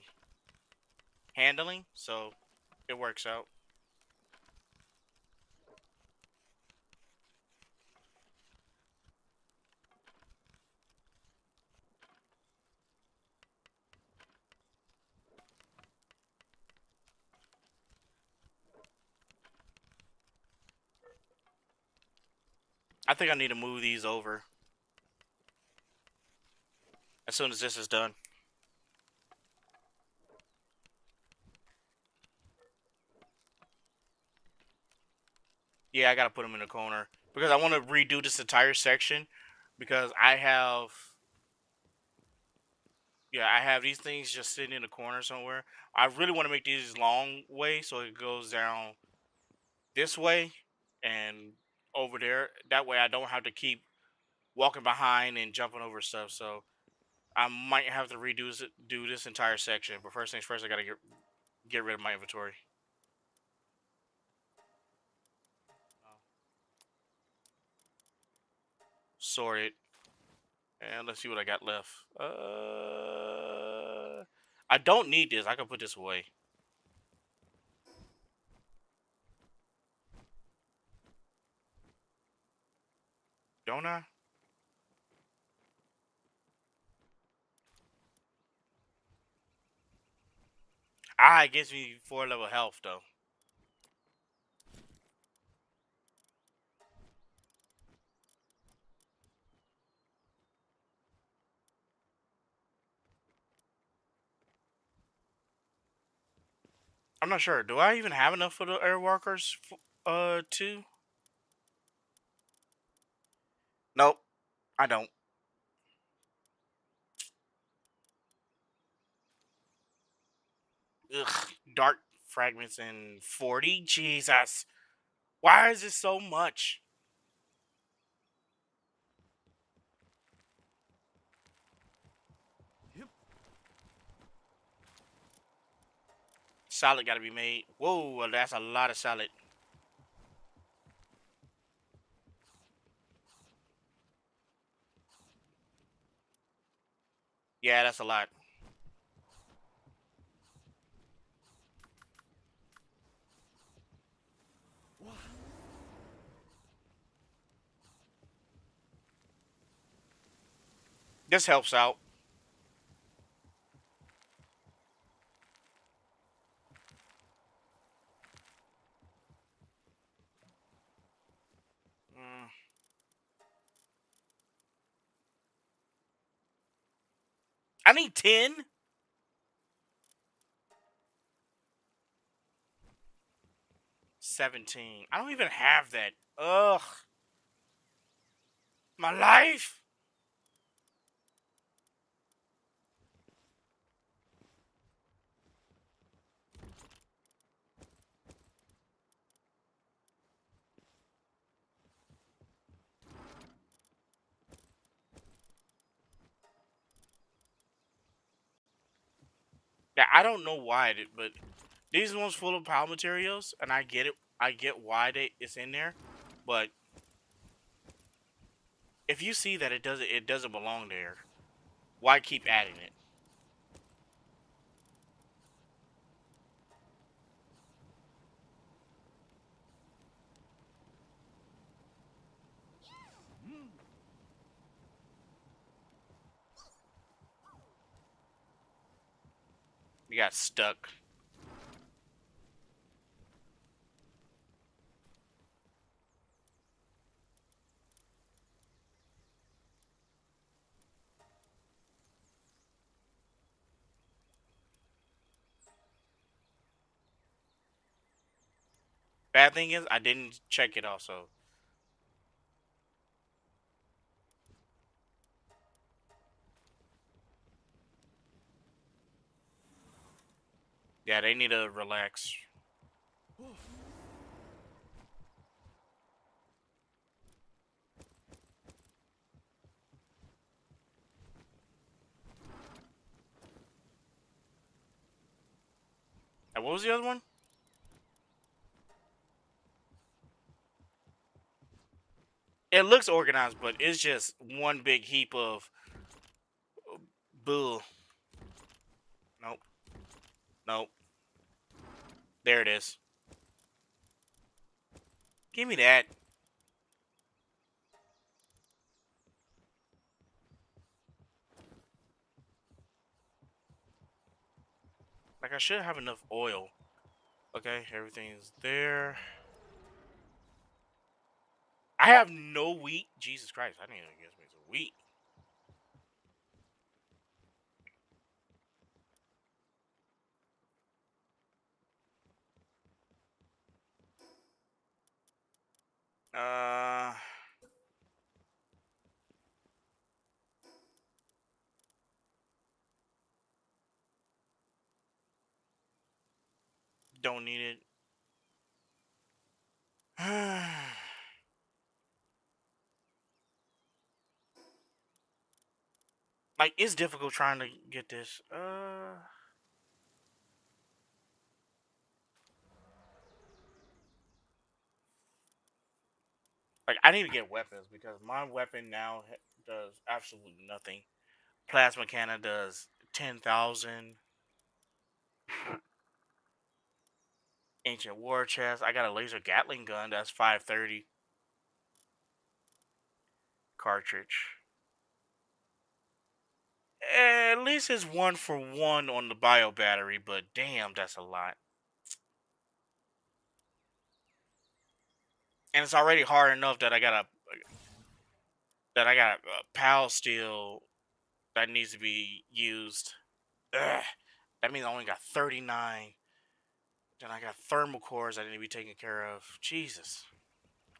handling, so it works out. I think I need to move these over as soon as this is done. Yeah, I gotta put them in the corner because I want to redo this entire section because I have these things just sitting in the corner somewhere. I really want to make these long way so it goes down this way and over there. That way I don't have to keep walking behind and jumping over stuff. So I might have to do this entire section. But first things first, I gotta get rid of my inventory. Sort it, and let's see what I got left. I don't need this. I can put this away. Don't I? Ah, it gives me 4 level health though. I'm not sure. Do I even have enough for the airwalkers? Two? Nope, I don't. Ugh, dark fragments and 40. Jesus, why is it so much? Yep. Salad got to be made. Whoa, well, that's a lot of salad. Yeah, that's a lot. Wow. This helps out. I need 10. 17. I don't even have that. Ugh. My life. Yeah, I don't know why, but these ones full of power materials, and I get it. I get why it's in there, but if you see that it doesn't belong there, why keep adding it? You got stuck. Bad thing is, I didn't check it also. Yeah, they need to relax. And what was the other one? It looks organized, but it's just one big heap of bull. Nope. Nope. There it is. Give me that. Like, I should have enough oil. Okay, everything's there. I have no wheat. Jesus Christ, I need to get me some wheat. Uh, don't need it. Like, it's difficult trying to get this. Like, I need to get weapons because my weapon now does absolutely nothing. Plasma cannon does 10,000. Ancient war chest. I got a laser Gatling gun. That's 530. Cartridge. At least it's 1 for 1 on the bio battery, but damn, that's a lot. And it's already hard enough that I got a PAL steel that needs to be used. Ugh. That means I only got 39. Then I got thermal cores that need to be taken care of. Jesus.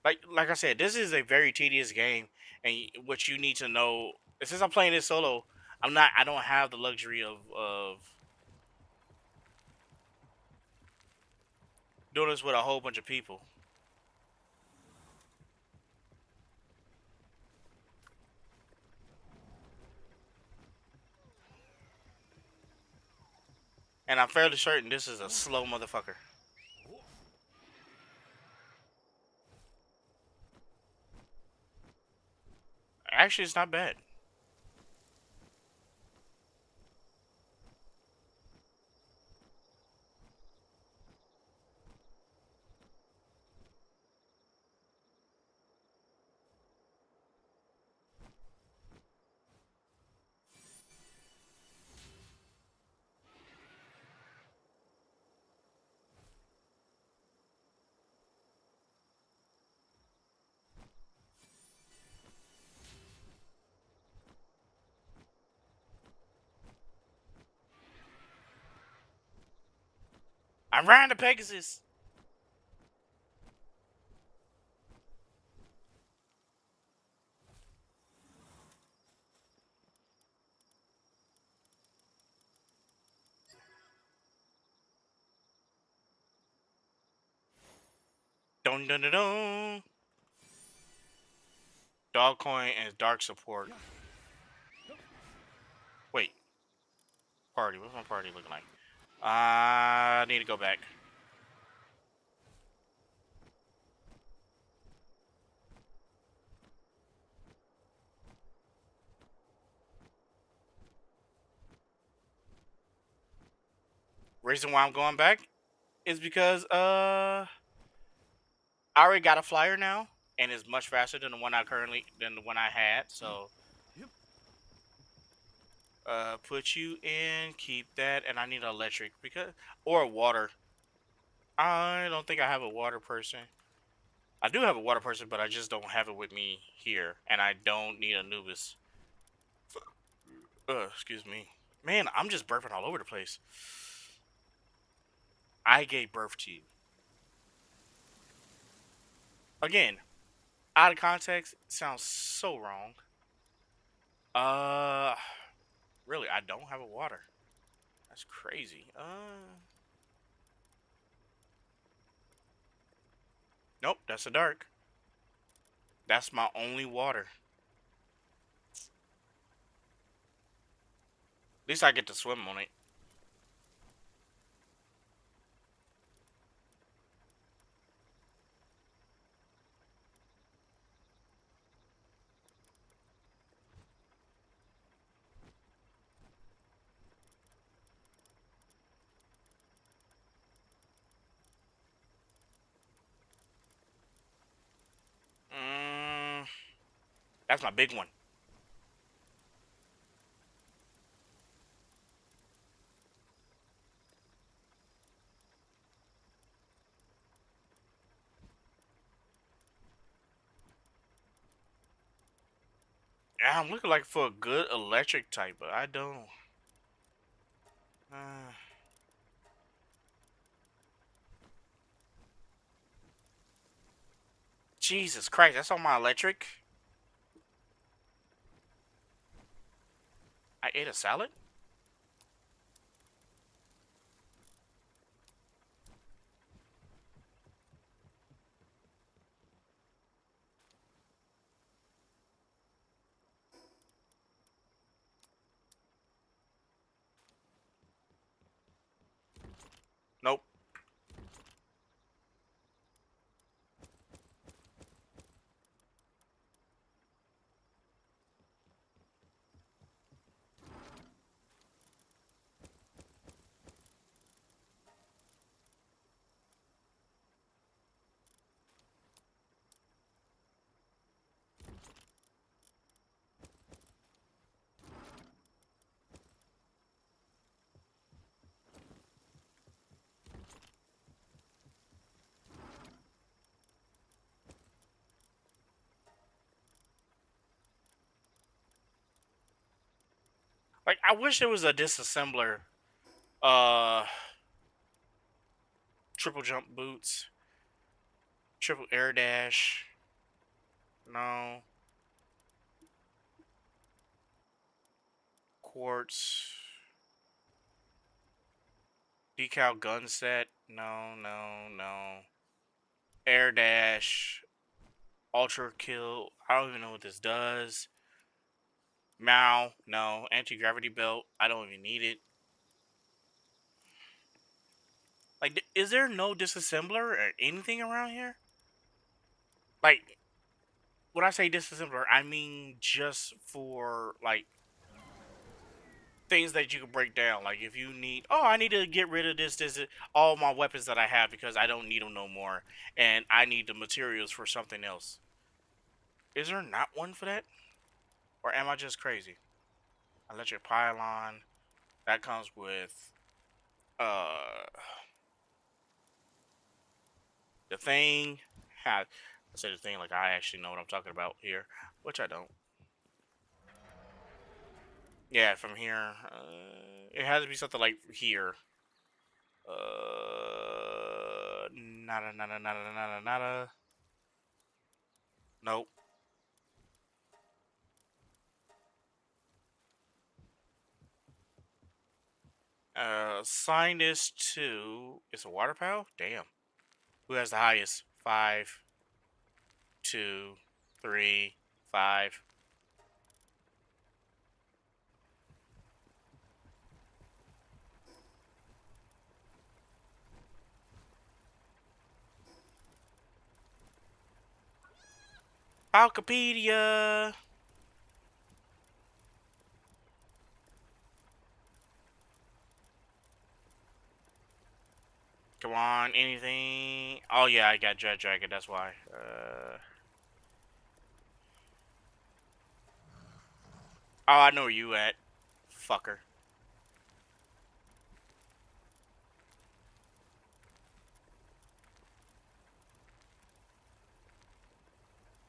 Like I said, this is a very tedious game, and what you need to know, since I'm playing this solo, I don't have the luxury of doing this with a whole bunch of people. And I'm fairly certain this is a slow motherfucker. Actually, it's not bad. I'm riding the Pegasus. Dun dun dun dun. Dog coin and dark support. Wait, party. What's my party looking like? I need to go back. Reason why I'm going back is because I already got a flyer now, and it's much faster than the one I had. So put you in, keep that, and I need an electric because or a water. I don't think I have a water person. I do have a water person, but I just don't have it with me here, and I don't need Anubis. Excuse me, man. I'm just burping all over the place. I gave birth to you again. Out of context, sounds so wrong. Uh, really, I don't have a water. That's crazy. Nope, that's a dark. That's my only water. At least I get to swim on it. Mm, that's my big one. Yeah, I'm looking like for a good electric type, but I don't. Uh, Jesus Christ, that's on my electric. I ate a salad. Nope. Like I wish there was a disassembler. Uh, triple jump boots, triple air dash. No. Quartz. Decal gun set. No, no, no. Air dash. Ultra kill. I don't even know what this does. Mao. No. Anti gravity belt. I don't even need it. Like, is there no disassembler or anything around here? Like, when I say disassembler, I mean just for like things that you can break down. Like if you need, oh, I need to get rid of all my weapons that I have because I don't need them no more, and I need the materials for something else. Is there not one for that, or am I just crazy? Electric pylon that comes with uh the thing. I say the thing like I actually know what I'm talking about here, which I don't. Yeah, from here, it has to be something like here. Nada, nada, nada, nada, nada. Nope. Assign this to. It's a water pal? Damn. Who has the highest? 5, 2, 3, 5. Falcopedia! Come on, anything? Oh yeah, I got Jet Dragon, that's why. Oh, I know where you at. Fucker.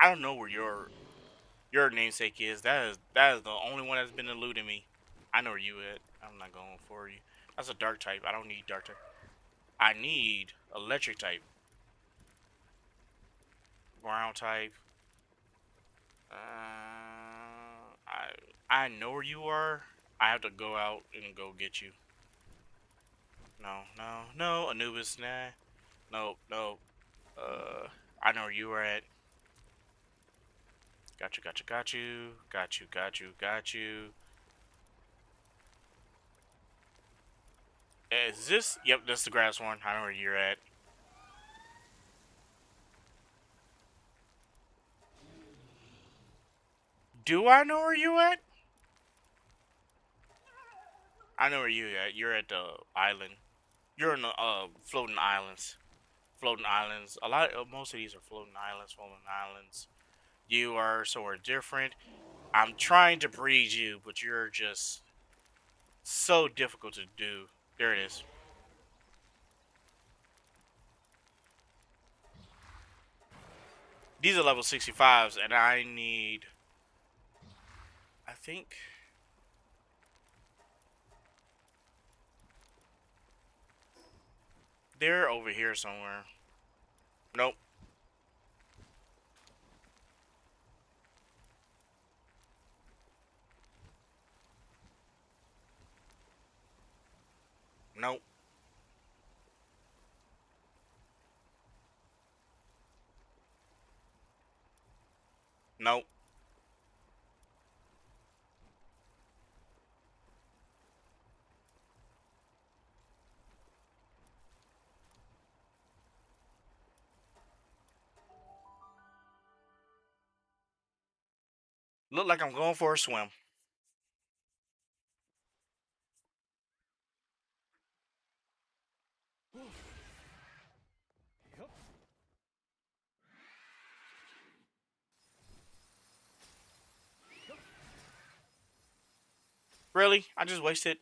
I don't know where your namesake is. That is the only one that's been eluding me. I know where you at. I'm not going for you. That's a dark type. I don't need dark type. I need electric type. Ground type. I know where you are. I have to go out and go get you. No, no, no. Anubis, nah. Nope, nope. I know where you are at. Got you, got you, got you. Got you, got you, got you. Is this? Yep, that's the grass one. I know where you're at. Do I know where you at? I know where you at. You're at the island. You're in the floating islands. Floating islands. Most of these are floating islands. Floating islands. You are somewhere different. I'm trying to breed you, but you're just so difficult to do. There it is. These are level 65s, and I need. I think. They're over here somewhere. Nope. Nope. Nope. Look like I'm going for a swim. Really? I just wasted.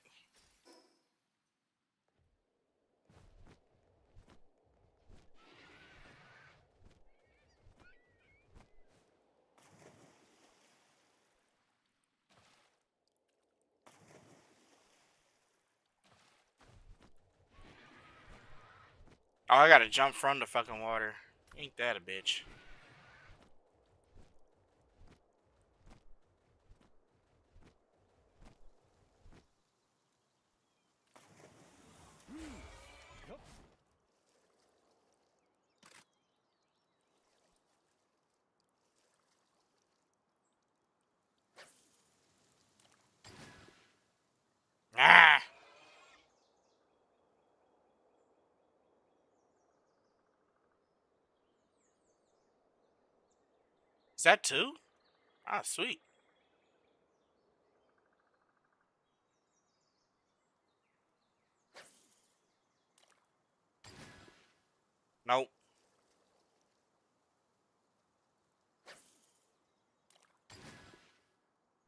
Oh, I gotta jump from the fucking water. Ain't that a bitch? Ah! Is that two? Ah, sweet. Nope.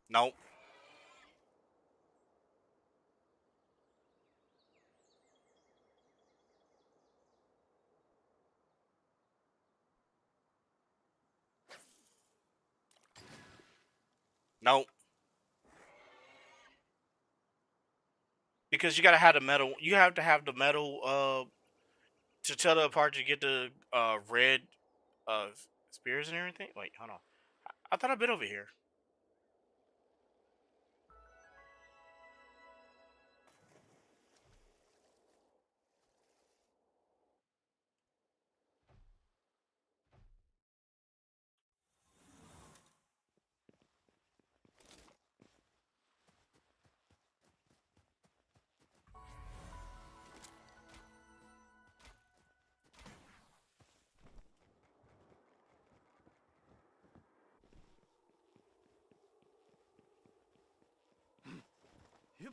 Nope. Nope. Because you gotta have the metal. You have to have the metal. to tell the apart to get the red uh spears and everything. Wait, hold on. I thought I've been over here. Yep.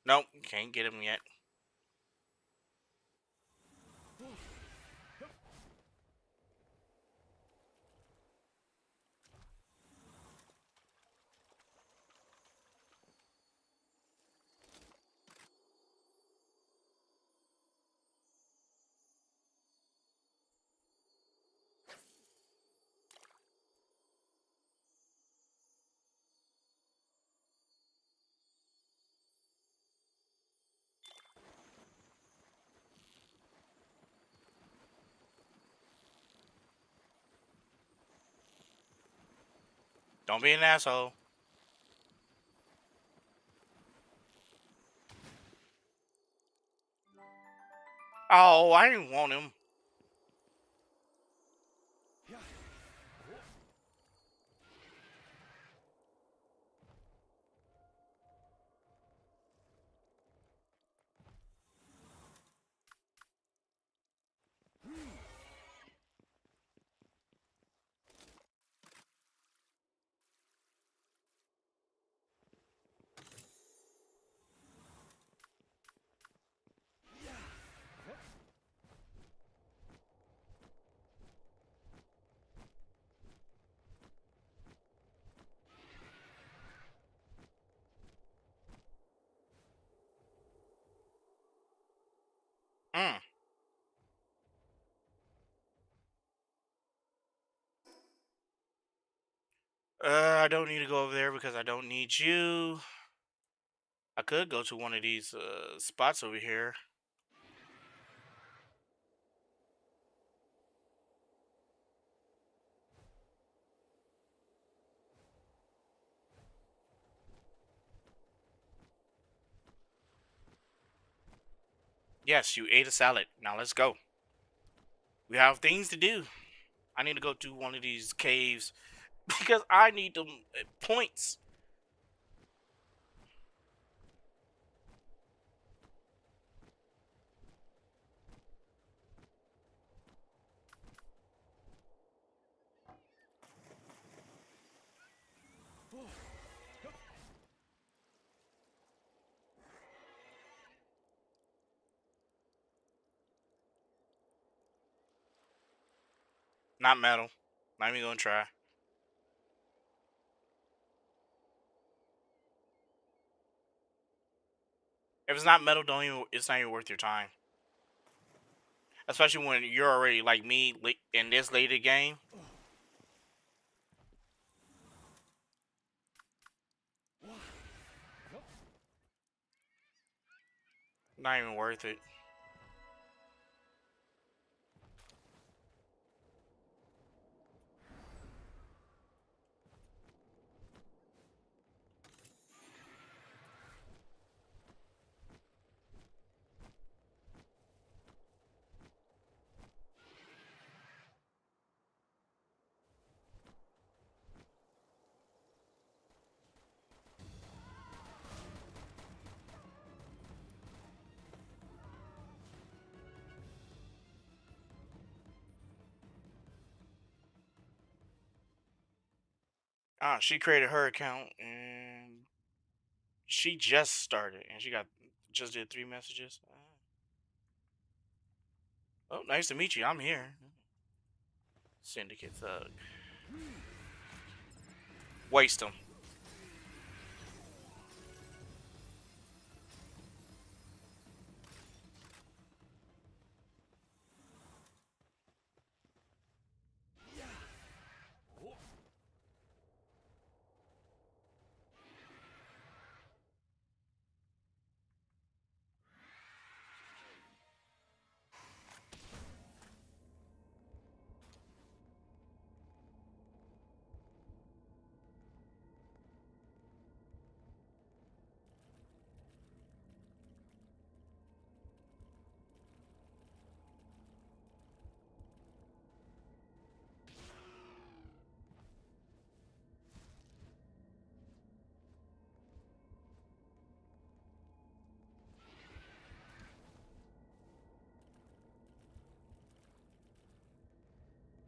Nope, can't get him yet. Don't be an asshole. Oh, I didn't want him. Yeah. Mm. I don't need to go over there because I don't need you. I could go to one of these spots over here. Yes, you ate a salad. Now let's go. We have things to do. I need to go to one of these caves because I need them points. Not metal. Not even gonna try. If it's not metal, don't even. It's not even worth your time. Especially when you're already like me in this later game. Not even worth it. Ah, she created her account and she just started and she got just did 3 messages. Oh, nice to meet you. I'm here. Syndicate thug. Waste them.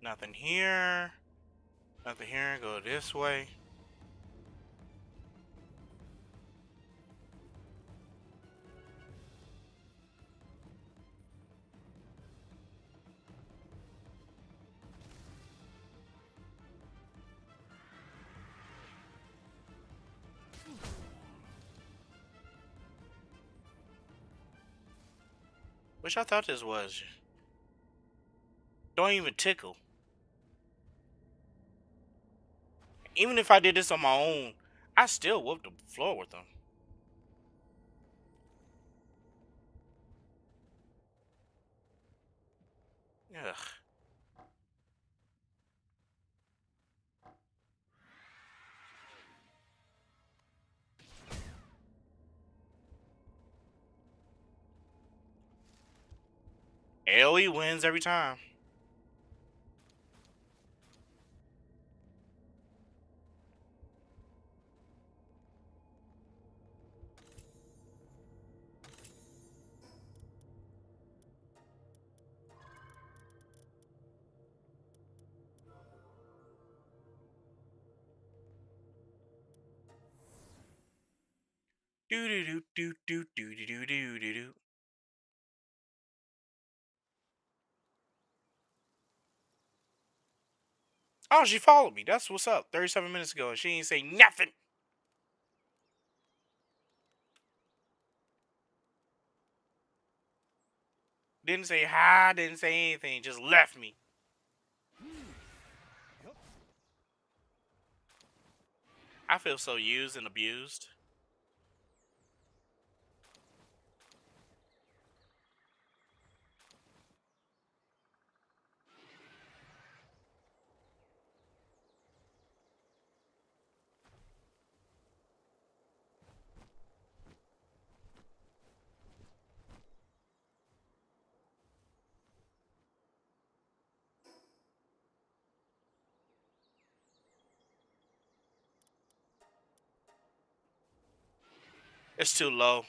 Nothing here. Nothing here. Go this way. Which I thought this was. Don't even tickle. Even if I did this on my own, I still whooped the floor with them. Ugh. AoE wins every time. Do do do do do do do do do do. Oh, she followed me. That's what's up. 37 minutes ago, and she ain't say nothing. Didn't say hi. Didn't say anything. Just left me. I feel so used and abused. It's too low.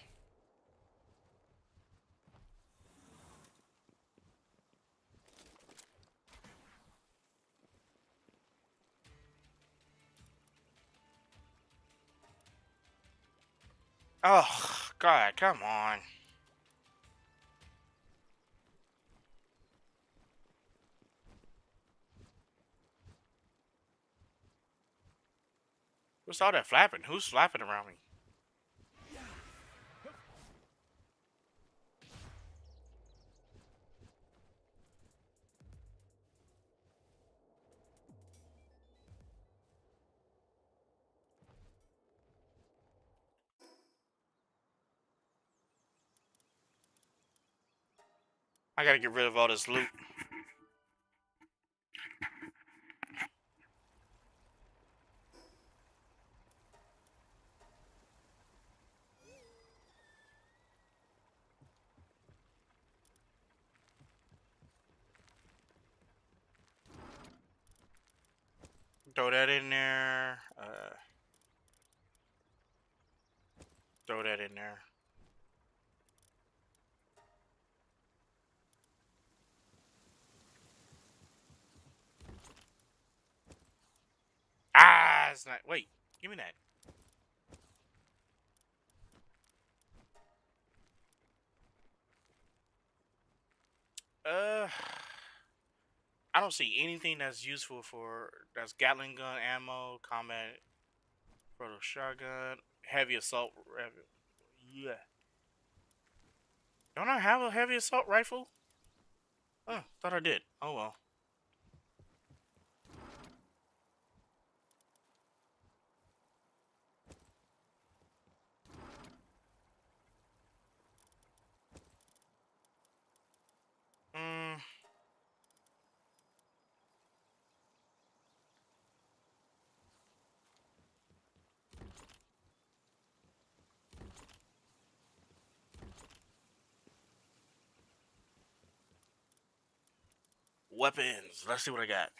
Oh, God, come on. What's all that flapping? Who's flapping around me? I gotta get rid of all this loot. Throw that in there. Throw that in there. Ah, it's not. Wait, give me that. Uh, I don't see anything that's useful for that's Gatling gun ammo, combat, proto shotgun, heavy assault rifle. Yeah. Don't I have a heavy assault rifle? Oh, thought I did. Oh well. Mm, weapons. Let's see what I got.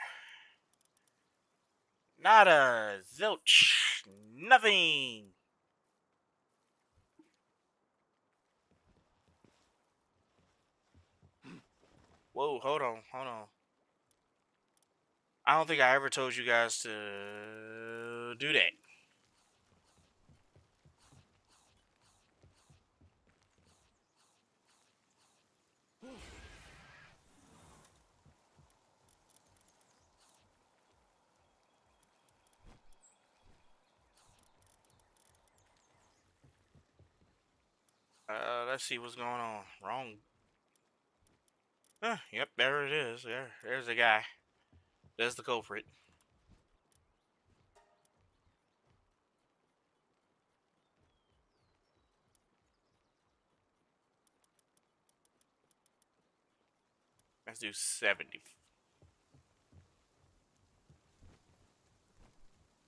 Nada. Zilch. Nothing. Whoa, hold on, hold on. I don't think I ever told you guys to do that. Let's see what's going on. Wrong. Yep, there it is. There's the guy. There's the culprit. Let's do 70.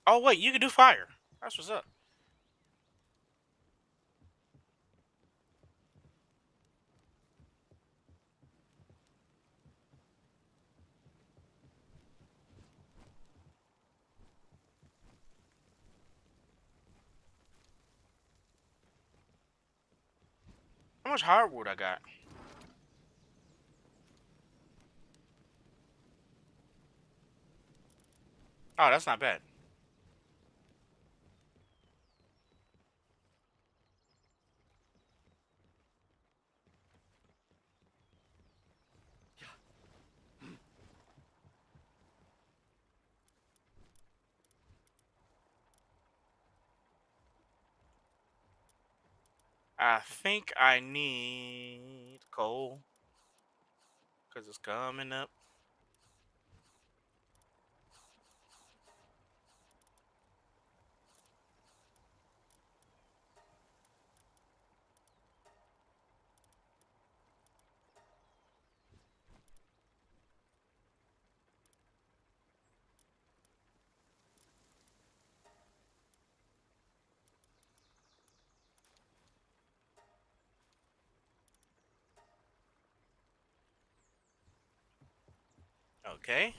Oh wait, you can do fire. That's what's up. How much hardwood I got? Oh, that's not bad. I think I need coal because it's coming up. Okay.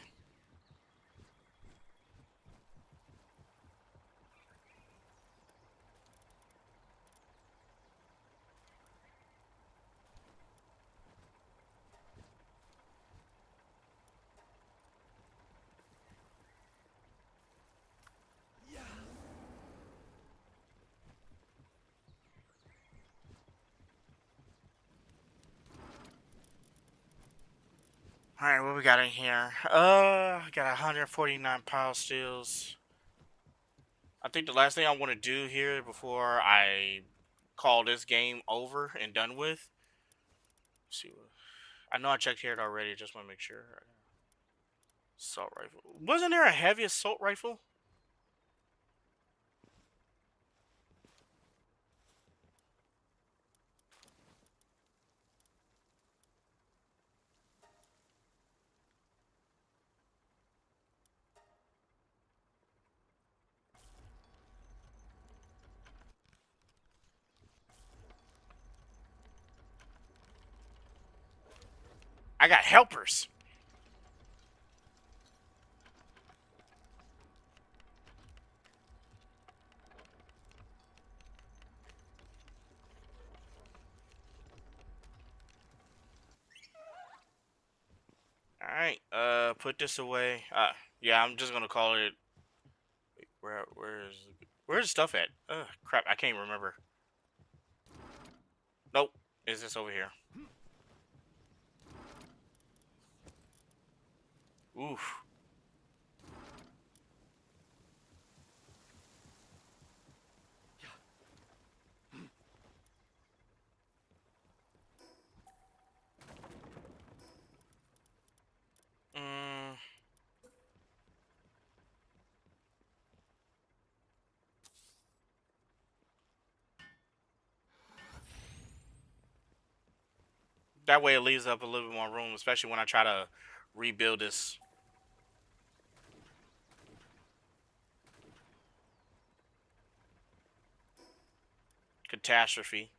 All right, what we got in here? I got 149 power steels. I think the last thing I want to do here before I call this game over and done with. Let's see what I know I checked here already. Just want to make sure. Assault rifle. Wasn't there a heavy assault rifle? I got helpers. All right. Put this away. Yeah, I'm just gonna call it. Where's the stuff at? Crap, I can't remember. Nope. Is this over here? Oof. Mm, that way it leaves up a little bit more room, especially when I try to rebuild this catastrophe.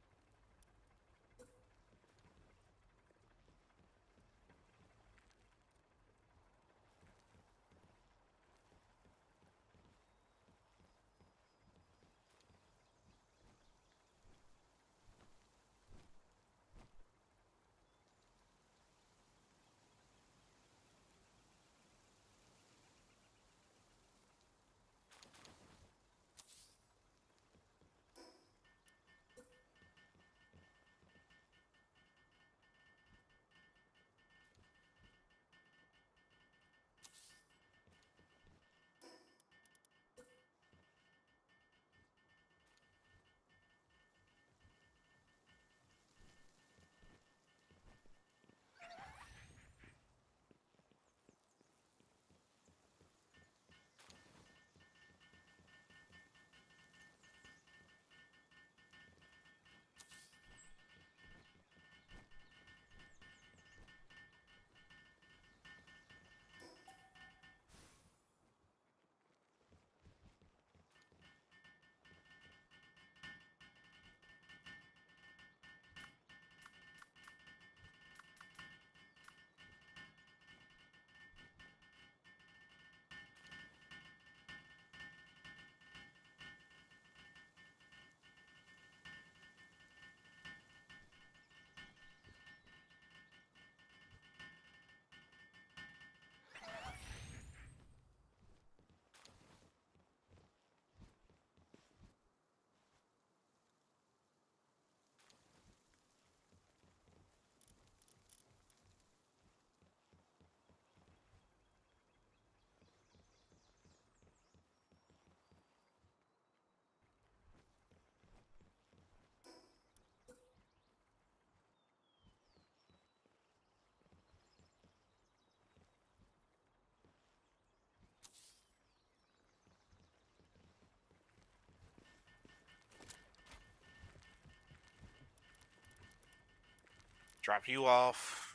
Drop you off.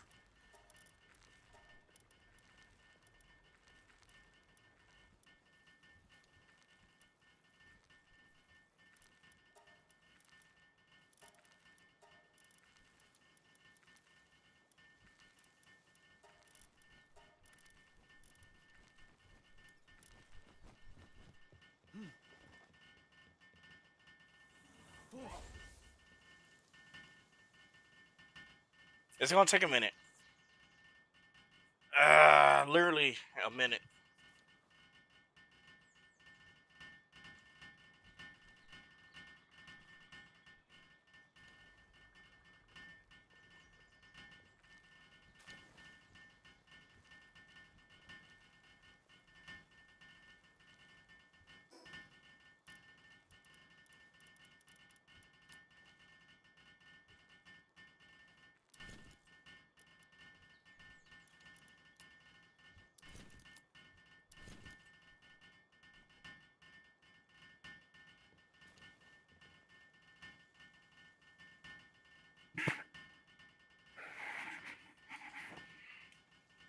It's gonna take a minute. Literally a minute.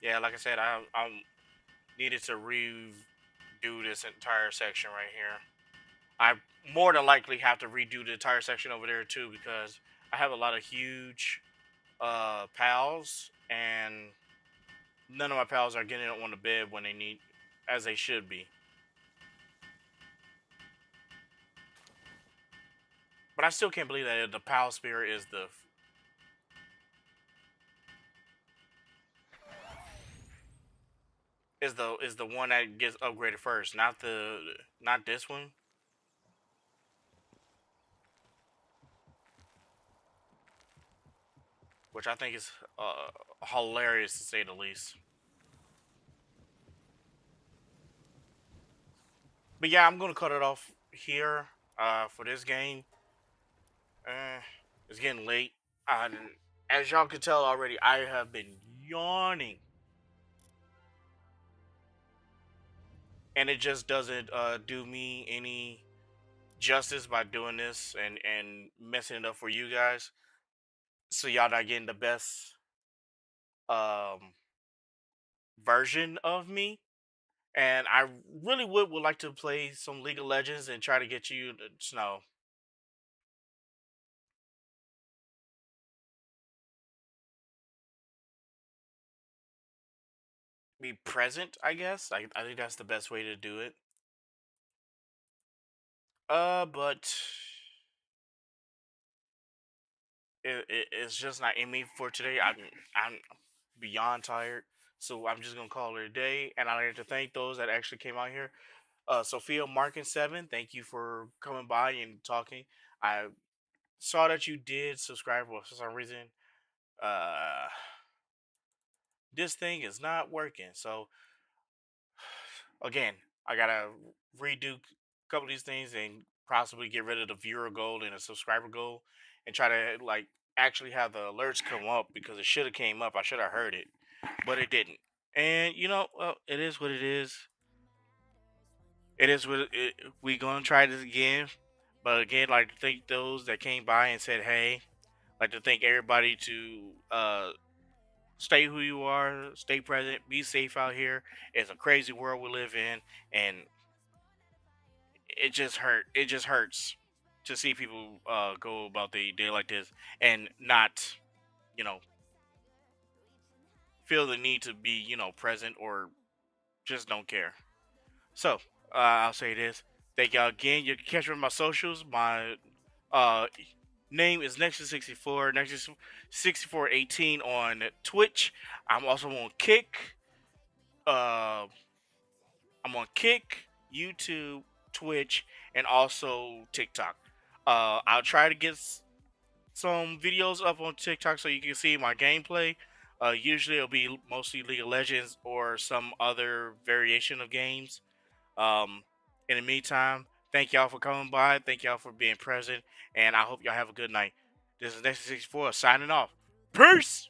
Yeah, like I said, I needed to redo this entire section right here. I more than likely have to redo the entire section over there too because I have a lot of huge pals and none of my pals are getting on the bed when they need as they should be. But I still can't believe that the pal spirit is the one that gets upgraded first, not this one, which I think is hilarious to say the least. But yeah, I'm gonna cut it off here for this game. Uh, it's getting late. Uh, as y'all can tell already, I have been yawning, and it just doesn't do me any justice by doing this and messing it up for you guys. So y'all not getting the best um, version of me. And I really would like to play some League of Legends and try to get you to be present. I guess I think that's the best way to do it. But it's just not in me for today. I'm beyond tired, so I'm just gonna call it a day. And I'd like to thank those that actually came out here. Sophia Markin 7, thank you for coming by and talking. I saw that you did subscribe, but for some reason, uh, this thing is not working. So again, I gotta redo a couple of these things and possibly get rid of the viewer goal and the subscriber goal, and try to like actually have the alerts come up because it should have came up. I should have heard it, but it didn't. And well, it is what it is. It is what we gonna try this again. But again, like to thank those that came by and said hey. Like to thank everybody to stay who you are, stay present, be safe out here. It's a crazy world we live in, and it just hurts to see people go about their day like this and not you know feel the need to be present or just don't care. So I'll say this: thank y'all again. You can catch me on my socials. My uh name is Nexus64, Nexus6418 on Twitch. I'm also on Kick. uh I'm on Kick, YouTube, Twitch, and also TikTok. I'll try to get some videos up on TikTok so you can see my gameplay. Usually it'll be mostly League of Legends or some other variation of games. Um, in the meantime, thank y'all for coming by. Thank y'all for being present, and I hope y'all have a good night. This is Nexus 64 signing off. Peace.